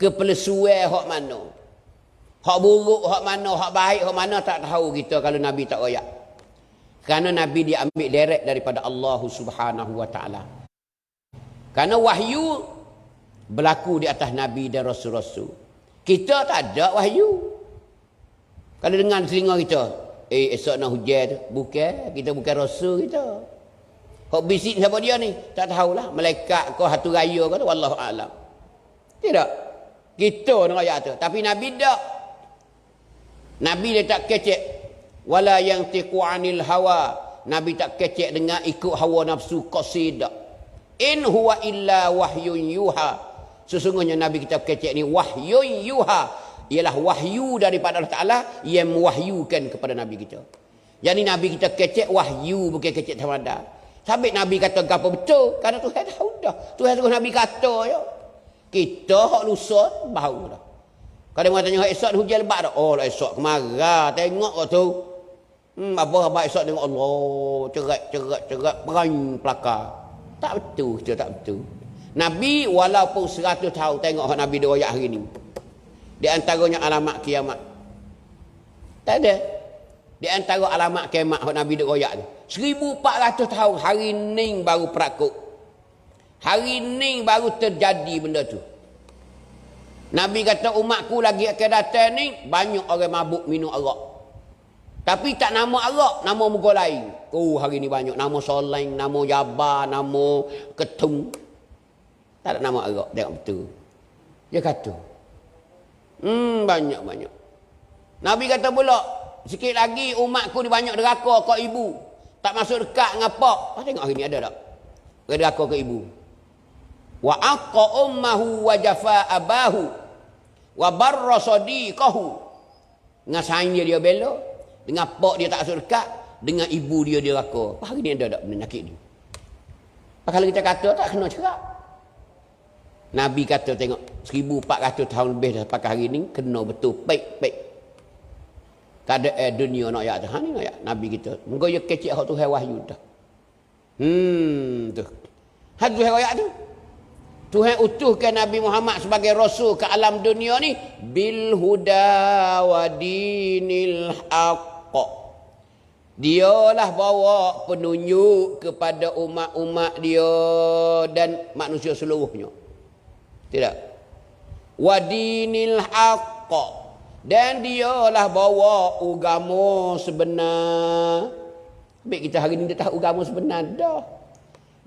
Kepelsuan hak mana. Hak buruk hak mana, hak baik hak mana tak tahu kita kalau Nabi tak royak. Kerana Nabi diambil direct daripada Allah Subhanahu wa taala. Kerana wahyu berlaku di atas Nabi dan Rasul-Rasul. Kita tak ada wahyu. Kalau dengar telinga kita, esok nak hujan tu. Bukan, kita bukan Rasul kita. Hak bisik siapa dia ni? Tak tahulah. Malaikat ke hatu raya ke tu. Wallahu a'lam. Tidak. Kita nak ayat tu. Tapi Nabi tak. Nabi dia tak kecek. Wala yang tiqu anil hawa. Nabi tak kecek dengan ikut hawa nafsu qasidah. In huwa illa wahyun yuha. Sesungguhnya Nabi kita kecek ni wahyun yuha. Ialah wahyu daripada Allah Ta'ala yang mewahyukan kepada Nabi kita. Jadi Nabi kita kecek wahyu, bukan kecek tawada. Sampai Nabi kata apa betul? Kerana Tuhan tahu dah. Tuhan suruh Nabi kata ya. Kita hak lusut bau dah. Kadang orang tanya esok hujan lebat dah. Oh, esok kemarah. Tengok kau tu. Apa esok tengok Allah. Cerat. Perang pelakar. Tak betul. Kita tak betul. Nabi walaupun 100 tahun tengok hak Nabi dia ayat hari ni. Di antaranya alamat kiamat. Tak ada. Di antara alamat kiamat hak Nabi dia ayat ni. 1400 tahun hari ni baru perakuk. Hari ni baru terjadi benda tu. Nabi kata umatku lagi akan datang ni banyak orang mabuk minum arak. Tapi tak nama arak, nama muka lain. Oh, hari ni banyak nama Soleng, nama Jabar, nama Ketung. Tak ada nama arak, tengok betul. Dia kata. Banyak. Nabi kata pula, sikit lagi umatku ni banyak deraka ke ibu. Tak masuk dekat dengan pak. Tengok hari ni ada tak? Deraka ke ibu. Wa aqqa ummahu wa jafa abahu wa barra sadiqahu. Dengan saing dia bela, dengan pak dia tak masuk dekat, dengan ibu dia raka. Hari ni ada tak penyakit ni? Kalau kita kata tak kena cerak. Nabi kata tengok 1400 tahun lebih dah pakai hari ni kena betul baik. Keadaan dunia nak ayat tu. Ni nak ayat Nabi kita. Moga dia kecek hak Tuhan wahyu dah. Tu. Hak Tuhan ayat tu. Tuhan utuhkan Nabi Muhammad sebagai rasul ke alam dunia ni bil huda wa dinil haqq. Dialah bawa penunjuk kepada umat-umat dia dan manusia seluruhnya. Tidak. Wa dinil haqq. Dan dialah bawa agama sebenar. Baik kita hari ni dah tahu agama sebenar dah.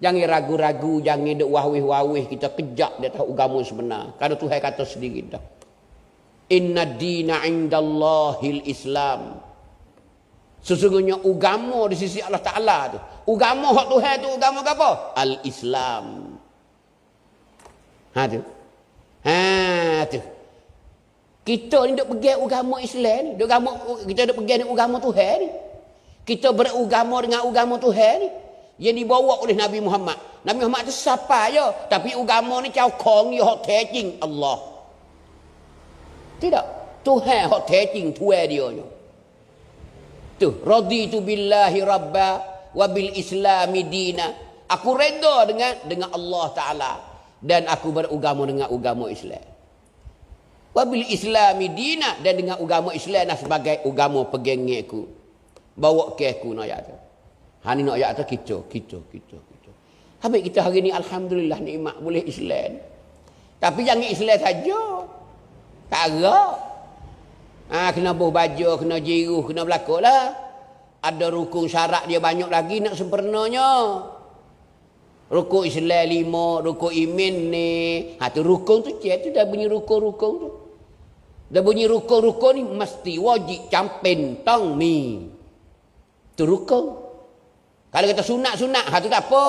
Jangan ragu-ragu, jangan duk wahwih-wahwih kita kejap dia tahu agama sebenar. Kalau Tuhan kata sendiri dah. Inna dina indallahil Islam. Sesungguhnya agama di sisi Allah Ta'ala tu. Agama hak Tuhan tu agama apa? Al-Islam. Tu. Tu. Kita ni duk pegang agama Islam ni. Kita duk pegang agama Tuhan ni. Kita beragama dengan agama Tuhan ni. Yang dibawa oleh Nabi Muhammad. Nabi Muhammad tu siapa ya? Tapi agama ni caukong ya hak teaching Allah. Tidak. Tuhan hak teaching Tuhan dia ni. Tu, raditu billahi rabba wa bil islami dina. Aku redha dengan Allah Taala dan aku beragama dengan agama Islam. Wa bil islami dina, dan dengan agama Islam sebagai agama pegangan aku. Bawa ke aku nak ayat tu. Hani nak ayat tu kita. Habis kita hari ni alhamdulillah nikmat boleh Islam. Tapi jangan Islam saja. Tak gerak. Kena buh baju, kena jiruh, kena berlakulah. Ada rukun syarat dia banyak lagi nak sempurnanya. Rukun Islam 5, rukun iman ni. Tu rukun tu tu dah bunyi rukun-rukun tu. Dah bunyi rukun-rukun ni mesti wajib campen tong mi. Tu rukun. Kalau kita sunat-sunat, hak tu tak apa.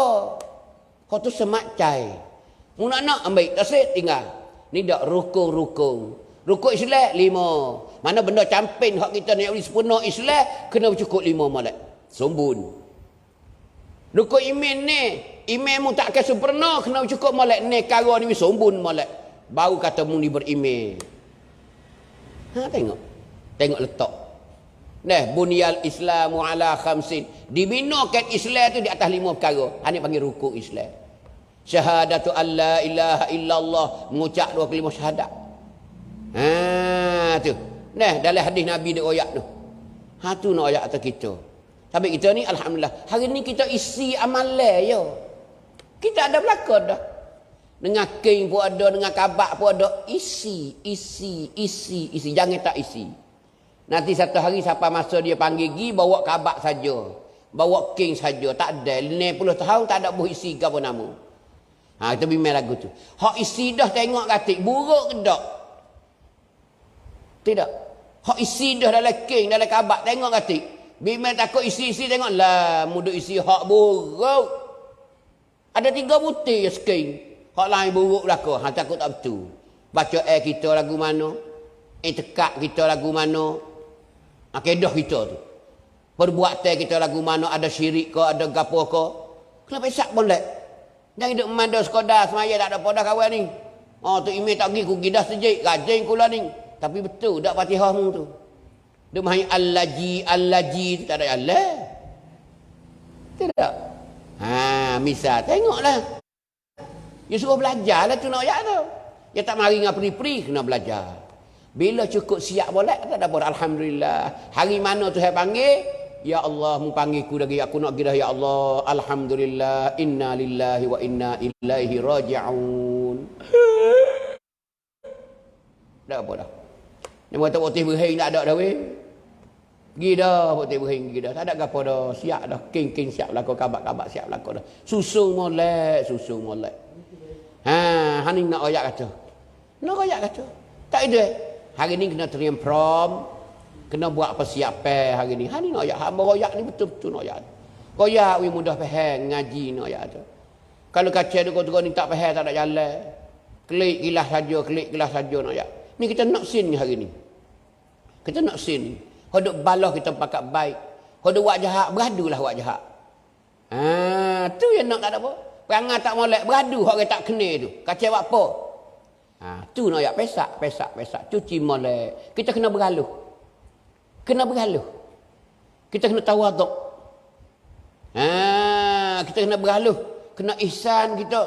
Hak tu semak cai. Mu nak ambil, tasik tinggal. Ni dak rukun-rukun. Rukun Islam 5. Mana benda campin hak kita nak beri sempurna Islam, kena cukup 5 molek. Sombun. Rukun iman ni, iman mu tak akan sempurna, kena cukup molek ni kara ni sombun molek. Baru kata mu ni beriman. Tengok. Tengok letak. Nah, bunyal Islamu ala khamsin. Dibinakan Islam tu di atas 5 perkara. Ini panggil rukun Islam. Syahadatu an la ilaha illallah, mengucap 2 kalimah syahadat. Tu. Nah, dalam hadis Nabi dia ayat tu. Tu nak ayat atas kita. Tapi kita ni alhamdulillah, hari ni kita isi amalan yo. Kita ada belakang dah. Dengan king pun ada, dengan kabak pun ada. Isi. Jangan tak isi. Nanti satu hari siapa masa dia panggil pergi, bawa kabak saja. Bawa king saja. Tak ada. 50 tahun tak ada buh isi ke apa nama. Kita bimbing lagu tu. Hak isi dah tengok katik. Buruk ke tak? Tidak. Hak isi dah dalam king, dalam kabak. Tengok katik. Bimbing takut isi-isi tengok. Lah, mudah isi hak buruk. Ada 3 butir king. Hak lain buruk belakang. Takut tak betul. Baca kita lagu mana. Tekak kita lagu mana. Akidah kita tu. Perbuatan kita lagu mana. Ada syirik ke, ada gapo ke. Kenapa isak boleh? Jangan hidup memandang sekodah. Semaya tak ada podah kawan ni. Tu email tak pergi. Ku gidah sejik. Rajin kula ni. Tapi betul. Tak Fatihah mu tu. Dia main al-laji tu. Tak ada Allah. Tidak. Misal. Tengoklah. Dia suruh belajar lah tu nak ayat tu. Dia tak mari dengan peri-peri. Kena belajar. Bila cukup siap boleh. Tak ada apa. Alhamdulillah. Hari mana tu saya panggil. Ya Allah, mu panggil ku lagi. Aku nak kira ya Allah. Alhamdulillah. Inna lillahi wa inna ilaihi raji'un. Tak apa dah. Dia kata putih berhing tak ada dah weh. Pergi dah putih berhing pergi dah. Tak ada apa dah. Siap dah. King siap lah kau. Kabak siap lah kau dah. Susu molek. Hani nak ayat kata. Nak ayat kata. Tak ada. Hari ni kena terima prom. Kena buat persiapan hari ni. Hani nak ayat. Hamba royak ni betul-betul nak ayat. Royak we mudah faham. Ngaji nak ayat tu. Kalau kaca dia kau ni tak faham tak ada jalan. Klik gilas saja nak ayat. Ni kita nak sin ni hari ni. Kita nak sin ni. Hodok balah kita pakat baik. Hodok buat jahat. Beradulah buat jahat. Tu yang nak tak ada apa. Perangai tak molek. Beradu orang tak kena tu. Kacau buat apa? Tu nak ayat pesak. Cuci molek. Kita kena bergaluh. Kita kena tawaduk. Kita kena bergaluh. Kena ihsan kita.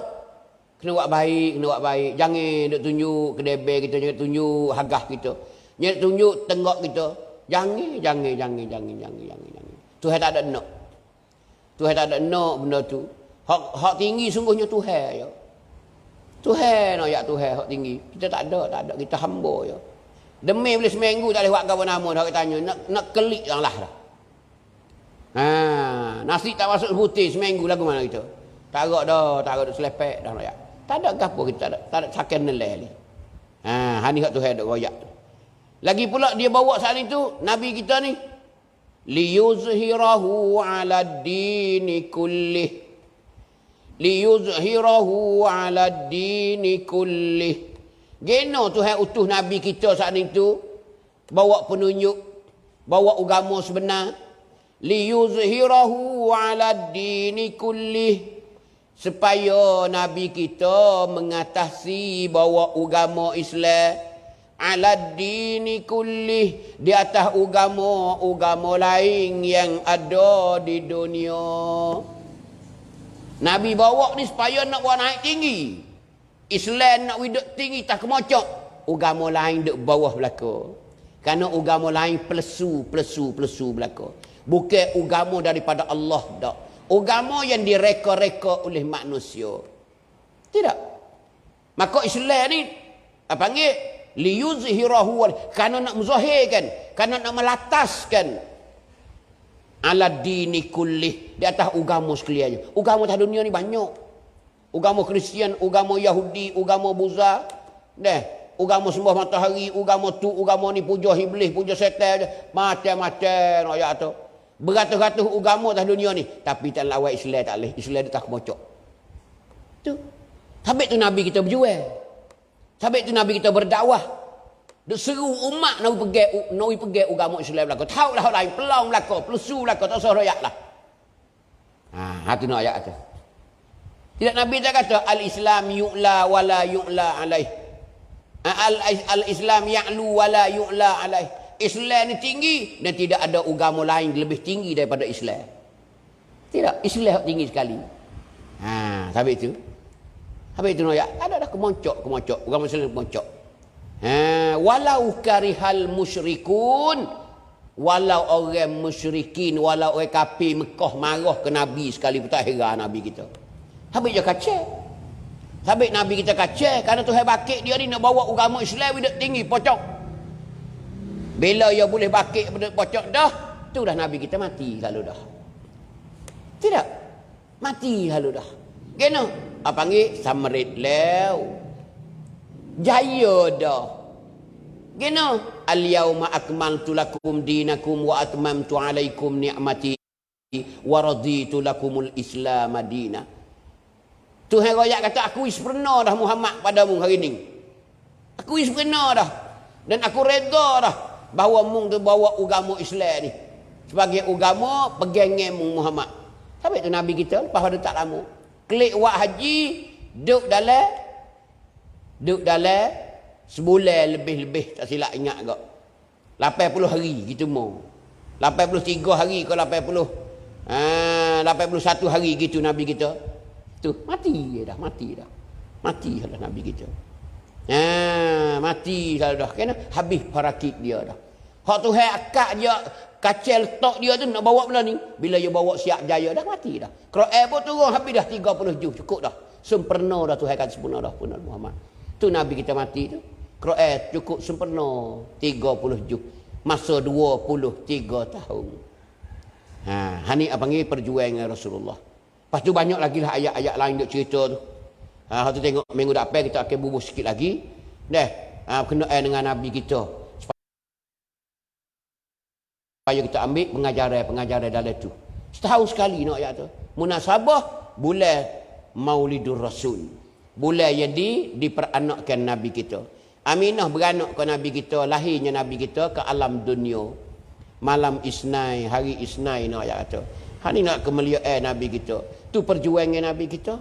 Kena buat baik. Jangan duk tunjuk kedebel kita. Jangan tunjuk hagah kita. Jangan tunjuk tenggok kita. Jangan. Tuhan tak ada nak. Tuhan tak ada nak benda tu. Hak tinggi sungguhnya Tuhan ya. Tuhan nak Tuhan hak tinggi. Kita tak ada. Kita hamba ya. Demi boleh seminggu tak boleh buat apa nama dah tanya. Nak kelik lah dah. Nasi tak masuk putih seminggu lagu mana kita. Tak ada selepek dah nak. Tak ada apa kita tak ada sakit nelai ni. Hani hak Tuhan dak royak. Lagi pula dia bawa saat itu Nabi kita ni liyuzhirahu 'ala ad-dini kullih. Liyuzhirahu 'ala ad-dini kullih. Geno Tuhan utuh Nabi kita saat itu bawa penunjuk, bawa agama sebenar. Liyuzhirahu 'ala ad-dini kullih. Supaya Nabi kita mengatasi bawa agama Islam ala dini kullih di atas agama lain yang ada di dunia. Nabi bawa ni supaya nak buat naik tinggi. Islam nak hidup tinggi tak kemocok. Agama lain duk bawah belaka. Kerana agama lain plesu belaka. Bukan agama daripada Allah dak. Agama yang direka-reka oleh manusia. Tidak. Maka Islam ni apa panggil liyuzhirahu, kerana nak menzahirkan, kerana nak melataskan ala dini kullih di atas agama sekaliannya. Agama atas dunia ni banyak. Agama Kristian, agama Yahudi, agama Buddha, agama sembah matahari, agama tu, agama ni puja iblis, puja setan, macam-macam ayat tu. Beratus-ratus agama atas dunia ni. Tapi tak lawan Islam tak boleh. Islam dia tak kemocok. Tu. Habis tu Nabi kita berjual. Habis tu Nabi kita berdakwah. Dia seru umat nak pergi agama Islam belaka. Tahu lah lain pelang belaka, pelusu belaka, tak usah royak lah. Tu nak ayat kata. Tidak Nabi tak kata al-Islam yu'la wala yu'la alaih. Al-Islam ya'lu wala yu'la alaih. Islam ni tinggi dan tidak ada agama lain lebih tinggi daripada Islam. Tidak, Islam tinggi sekali. Sampai itu. Habis itu nak ayat. Ada dah kemocok. Agama Islam kemocok. Walau karihal musyrikun, walau orang musyrikin, walau orang kafir Mekah marah ke Nabi sekali pun tak heran Nabi kita. Habis dia kacau. Habis Nabi kita kacau kerana Tuhan bakit dia ni nak bawa agama Islam hidup tinggi pocok. Bila dia boleh bakit pocok dah, tu dah Nabi kita mati lalu dah. Tidak, mati lalu dah. Kena apa panggil samrit lew. Jaya dah. Gina al-yauma akmaltu lakum dinakum wa atmamtu alaikum ni'mati wa raditu lakumul Islam madina. Tuhan royak kata aku sempurna dah Muhammad padamu hari ni. Aku sempurna dah dan aku reda dah bahawa mung tu bawa agama Islam ni sebagai agama pegangan mung Muhammad. Sampai tu Nabi kita lepas pada tak lama klik buat haji duduk dalam sebulan lebih tak silap ingat kak 80 hari gitu mau 83 hari ke 81 hari gitu Nabi kita tu mati dah mati dah Nabi kita mati dah kena habis parakit dia dah hak Tuhan akak dia kacel tok dia tu nak bawa benda ni bila dia bawa siap jaya dah mati dah Quran pun turun habis dah 30 juz cukup dah sempurna dah Tuhan kan sempurna dah punah Muhammad. Tu Nabi kita mati tu. Quran cukup sempurna 30 juz. Masa 23 tahun. Hani apa panggil perjuangan Rasulullah. Lepas tu banyak lagi lah ayat-ayat lain duk cerita tu. Tu tengok minggu depan kita akan bubuh sikit lagi. Berkenaan dengan Nabi kita. Supaya kita ambil pengajaran dalam tu. Setahun sekali nak ayat tu. Munasabah bulan Maulidur Rasul. Bulan yang diperanakkan Nabi kita. Aminah beranak ke Nabi kita, lahirnya Nabi kita ke alam dunia. Malam Isnai, hari Isnai nak ayat kata. Hani nak kemuliaan Nabi kita. Tu perjuangan Nabi kita.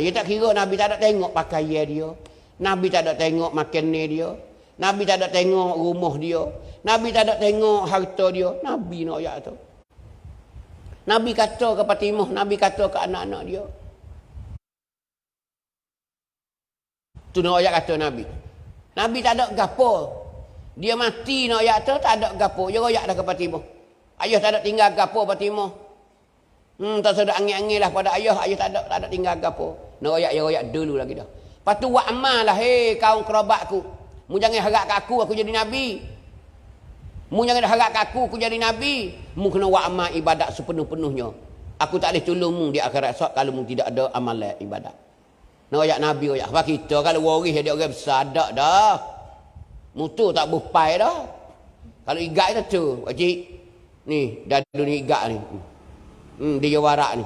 Ya tak kira Nabi tak ada tengok pakaian dia. Nabi tak ada tengok makanan dia. Nabi tak ada tengok rumah dia. Nabi tak ada tengok harta dia. Nabi nak ayat kata. Nabi kata ke Fatimah, Nabi kata ke anak-anak dia. Tu nak ayat kata Nabi. Nabi tak ada gapo. Dia mati nak ayat tu tak ada gapo. Dia royak dah ke Fatimah. Ayah tak ada tinggal gapo Fatimah. Tak sedar angin-angin lah pada ayah. Ayah tak ada tinggal gapo. Nak royak dulu lagi dah. Lepas tu buat amal lah. Hei kaum kerabatku. Mu jangan harap kat aku jadi Nabi. Mu jangan harap kat aku jadi Nabi. Mu kena buat amal ibadat sepenuh-penuhnya. Aku tak boleh tolong mu di akhirat esok kalau mu tidak ada amalan ibadat. Nak ayat Nabi ayat. Sebab kita kalau waris jadi orang besar tak dah. Mutu tak bupai dah. Kalau igat itu tu. Pakcik. Ni dadu ni igat ni. Dia warak ni.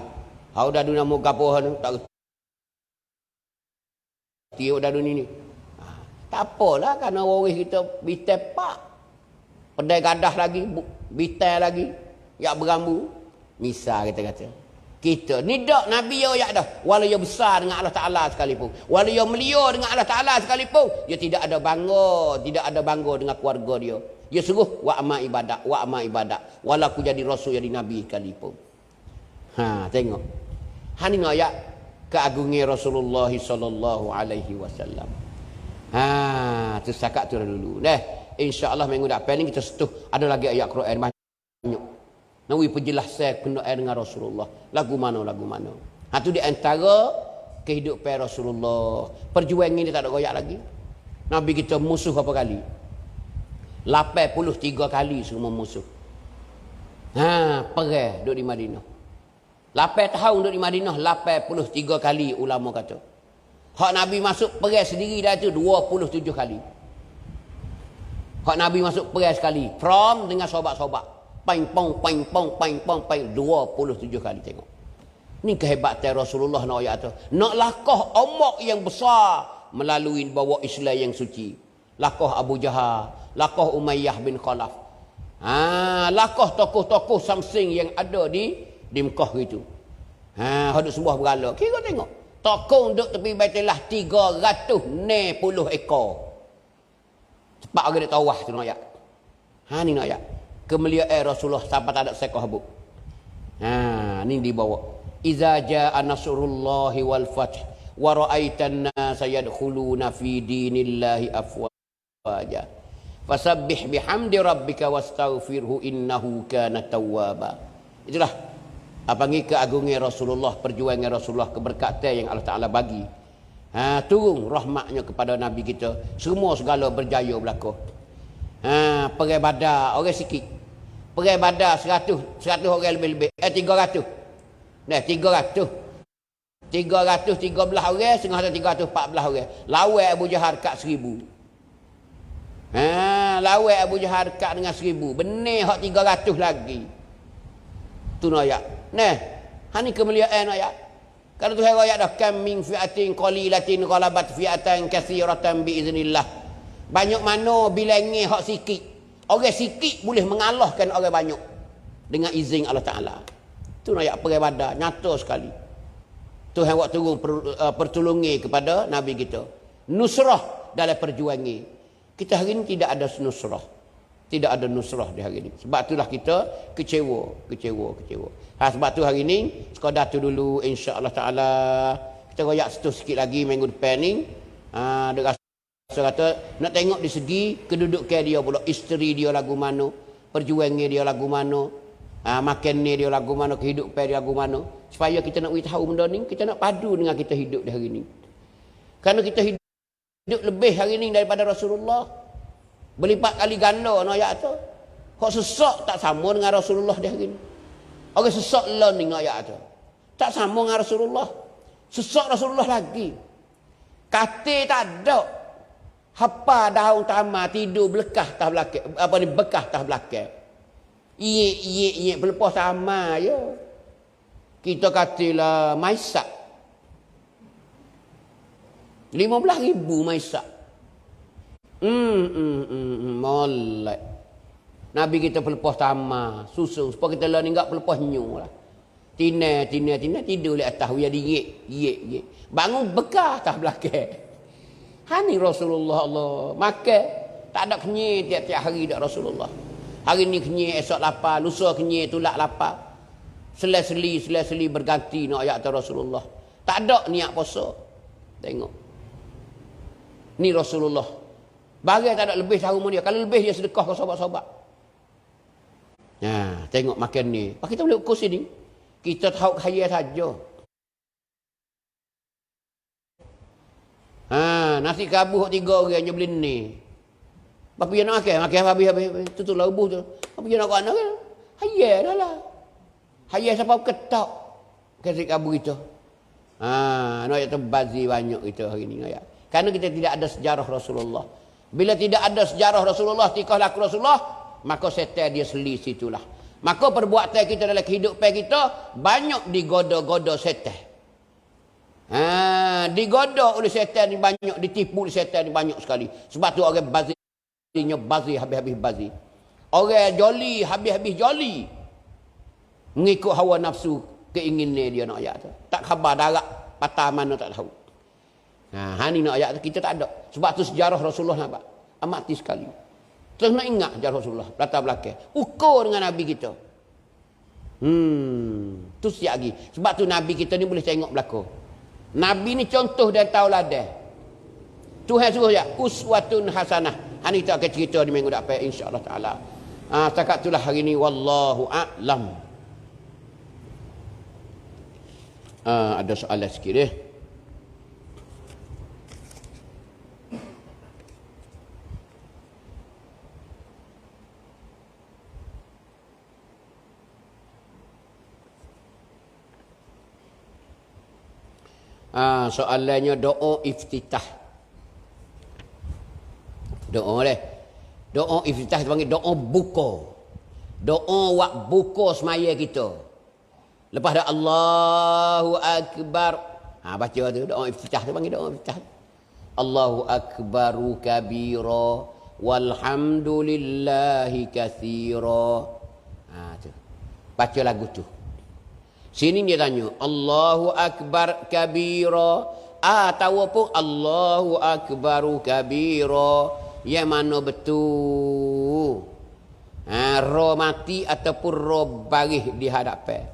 Hau dadu nama kapuh ni. Tak tiuk dadu ni. Tak apalah kerana waris kita bitai pak. Pedai gadah lagi. Bitai lagi. Yak berambu. Misal kita kata. Kita ni dak Nabi ya ayat dah. Walau dia besar dengan Allah Ta'ala sekalipun. Walau dia melia dengan Allah Ta'ala sekalipun. Dia tidak ada bangga. Tidak ada bangga dengan keluarga dia. Dia suruh wa amal ibadat. Wa amal ibadat. Walau aku jadi Rasul jadi Nabi sekalipun. Tengok. Hani ayat keagungan Rasulullah sallallahu alaihi wasallam. Tu setakat tu dulu. InsyaAllah minggu depan ni kita setuh. Ada lagi ayat Quran banyak. Nawi penjelasan kenaan dengan Rasulullah. Lagu mana. Tu di antara kehidupan Rasulullah. Perjuangan ni tak ada goyak lagi. Nabi kita musuh berapa kali? 83 kali semua musuh. Perang duduk di Madinah. 8 tahun duduk di Madinah, 83 kali ulama kata. Hak Nabi masuk perang sendiri dah tu 27 kali. Hak Nabi masuk perang sekali. From dengan sahabat-sahabat. Paing pong 27 kali tengok. Ni kehebatan Rasulullah nak ayat tu. Nak lakoh omok yang besar melalui bawa Islam yang suci. Lakoh Abu Jahal, lakoh Umayyah bin Khalaf. Lakoh tokoh-tokoh samsing yang ada di Mekah gitu. Hadut sebuah berhala. Kira tengok. Tokoh duduk tepi Baitullah 390 ekor. Cepat orang dia tawah tu nak ayat. Ni nak ayat. Kemuliaan Rasulullah sampai tak ada sekoh habuk. Ni dibawa. Iza jaa nasrullahi wal fath wa ra'aitan nasa yadkhuluna fi dinillahi afwaja fasabbih bihamdi rabbika wastaghfirhu innahu kana tawwaba. Itulah panggil keagungnya Rasulullah, perjuangan Rasulullah, keberkatan yang Allah Taala bagi. Turun rahmatnya kepada Nabi kita. Semua segala berjaya berlaku. Perang Badar orang sikit. Perang Badar 100 orang lebih-lebih. 300. Nah, 313 orang, setengah 314 orang. Lawan Abu Jahal kat 1000. Lawan Abu Jahal kat dengan 1000. Benih hak 300 lagi. Tu nak ayat. Nah, ni kemuliaan ayat. Kalau tu ayat dah kam min fi'atin qalilatin ghalabat fi'atan katsiratan biiznillah. Banyak mana bilangnya hak sikit. Orang sikit boleh mengalahkan orang banyak dengan izin Allah Taala. Itu ayat perang Badar nyata sekali. Tuhan buat turun pertolongan kepada Nabi kita. Nusrah dalam perjuangan. Kita hari ini tidak ada nusrah. Tidak ada nusrah di hari ini. Sebab itulah kita kecewa. Sebab tu hari ini sekadar tu dulu, insya-Allah taala kita royak sikit lagi minggu depan ni. Dia rasa kata nak tengok di segi kedudukan dia pula, isteri dia lagu mana, perjuangan dia lagu mana. Makan ni dia lagu mana, kehidupan dia lagu mana, supaya kita nak tahu benda ni, kita nak padu dengan kita hidup di hari ni. Kerana kita hidup lebih hari ni daripada Rasulullah, berlipat kali ganda no ayat tu. Hak sesak tak sama dengan Rasulullah di hari ni. Orang sesak learning no ayat tu tak sama dengan Rasulullah. Sesak Rasulullah lagi. Kata tak ada. Hapa daun tamar tidur belakang tah belakang, bekah tah belakang. Iya, berlepas sama ya. Kita katalah maisak. 15,000 maisak. Molek. Nabi kita berlepas sama, susu supaya kita lah ni enggak berlepas nyu lah. Tina tidur di atas dia ye. Bangun bekah atas belakang. Hani Rasulullah Allah makan tak ada kenyai tiap-tiap hari dak Rasulullah. Hari ni kenyai, esok lapar, lusa kenyai, tulak lapar. Seli berganti nak ayat Rasulullah. Tak ada niat puasa. Tengok. Ni Rasulullah. Bagai tak ada lebih tahu dia. Kalau lebih dia sedekah ke sahabat-sahabat. Tengok makan ni. Kita boleh ukur sini. Kita tahu kaya saja. Nasi kabuh 3 orang je beli ni. Apa yang nak makan habis tutuplah ubuh tu. Apa yang nak kau nak kan? Hayal dah lah. Hayal siapa ketak kasih kabu kita. Nak ayat terbazir banyak kita hari ni ayat. Karena kita tidak ada sejarah Rasulullah. Bila tidak ada sejarah Rasulullah, tikah laku Rasulullah, maka setan dia seli situlah. Maka perbuatan kita dalam kehidupan kita banyak digoda-goda setan. Digoda oleh setan ni banyak, ditipu oleh setan ni banyak sekali. Sebab tu orang bazir habis-habis bazir. Orang joli habis-habis joli. Mengikut hawa nafsu, keinginan dia nak ayat tu. Tak khabar darat patah mana tak tahu. Ni nak ayat tu kita tak ada. Sebab tu sejarah Rasulullah nampak amati sekali. Terus nak ingat sejarah Rasulullah latar belakang. Ukur dengan Nabi kita. Tu siap lagi. Sebab tu Nabi kita ni boleh tengok belakang. Nabi ni contoh dan tauladan. Tuhan suruh ya uswatun hasanah. Ini kita akan cerita di minggu depan insya-Allah taala. Setakat itulah hari ni wallahu a'lam. Ada soalan sikit soalannya doa iftitah. Doa iftitah dipanggil doa buka. Doa wak buka semaya kita. Lepas dah Allahu Akbar. Baca tu doa iftitah tu, panggil doa iftitah. Allahu Akbaru kabira walhamdulillahi katsira. Tu. Baca lagu tu. Sini dia tanya, Allahu Akbar kabira. Tahu apa? Allahu Akbaru kabira. Yang mana betul? Roh mati ataupun roh baris di hadapan.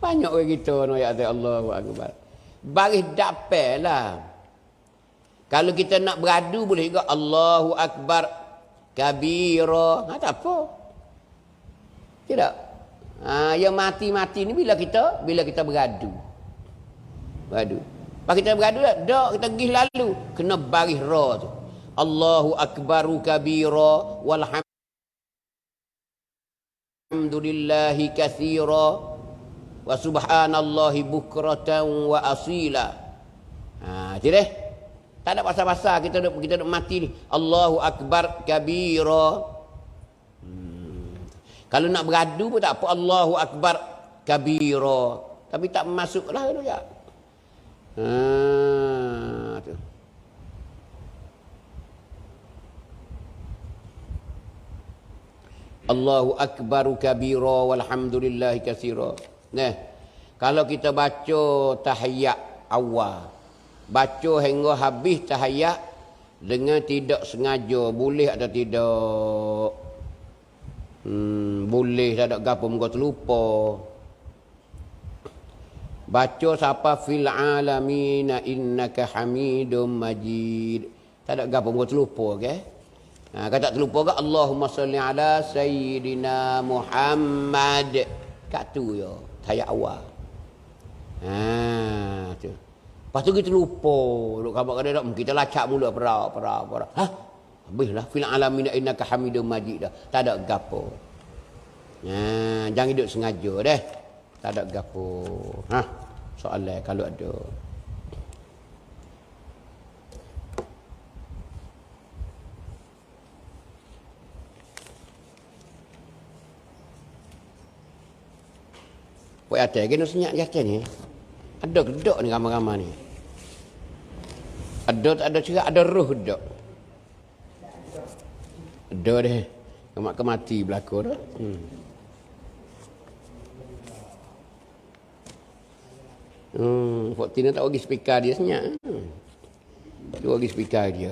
Banyak orang kita no ayat Allahu Akbar. Baris dapat lah. Kalau kita nak beradu boleh juga Allahu Akbar kabira. Tak apa. Tidak. Yang mati-mati ni bila kita beradu. Beradu. Pas kita beradu dah kita pergi lalu kena baris roh tu. Allahu Akbaru kabira walhamdulillahi katsira wa subhanallahi bukratan wa asila. Jadi tak ada pasal-pasal kita duk mati ni. Allahu Akbar kabira. Kalau nak beradu pun tak apa, Allahu Akbar kabira. Tapi tak masuklah tu ya. Tu. Allahu Akbaru kabira walhamdulillahi katsira. Nah, kalau kita baca tahiyat awal, baca hingga habis tahiyat dengan tidak sengaja, boleh atau tidak? Boleh tak ada gapo muka terlupa. Baca siapa fil alamin innaka hamidum majid. Tak ada gapo muka terlupa, okey? Kalau tak terlupa ke Allahumma salli ala sayyidina Muhammad. Kat tu ya, tahiyat awal. Tu. Lepas tu kita lupa. Duk kadang-kadang kita lacak mula perah. Habislah fil alamin innaka hamidum majid dah. Tak ada gapo. Jangan hidup sengaja deh. Tak ada gapo. Soalan kalau ada. Puak atas kena senyap jatuh ni. Ada kedok ni ramai-ramai ni. Ada tak ada cerak, ada roh kedok. Ada deh. Kemat-kemati berlaku dah. Puak Tina tak bagi speaker dia senyap. Dia bagi speaker dia.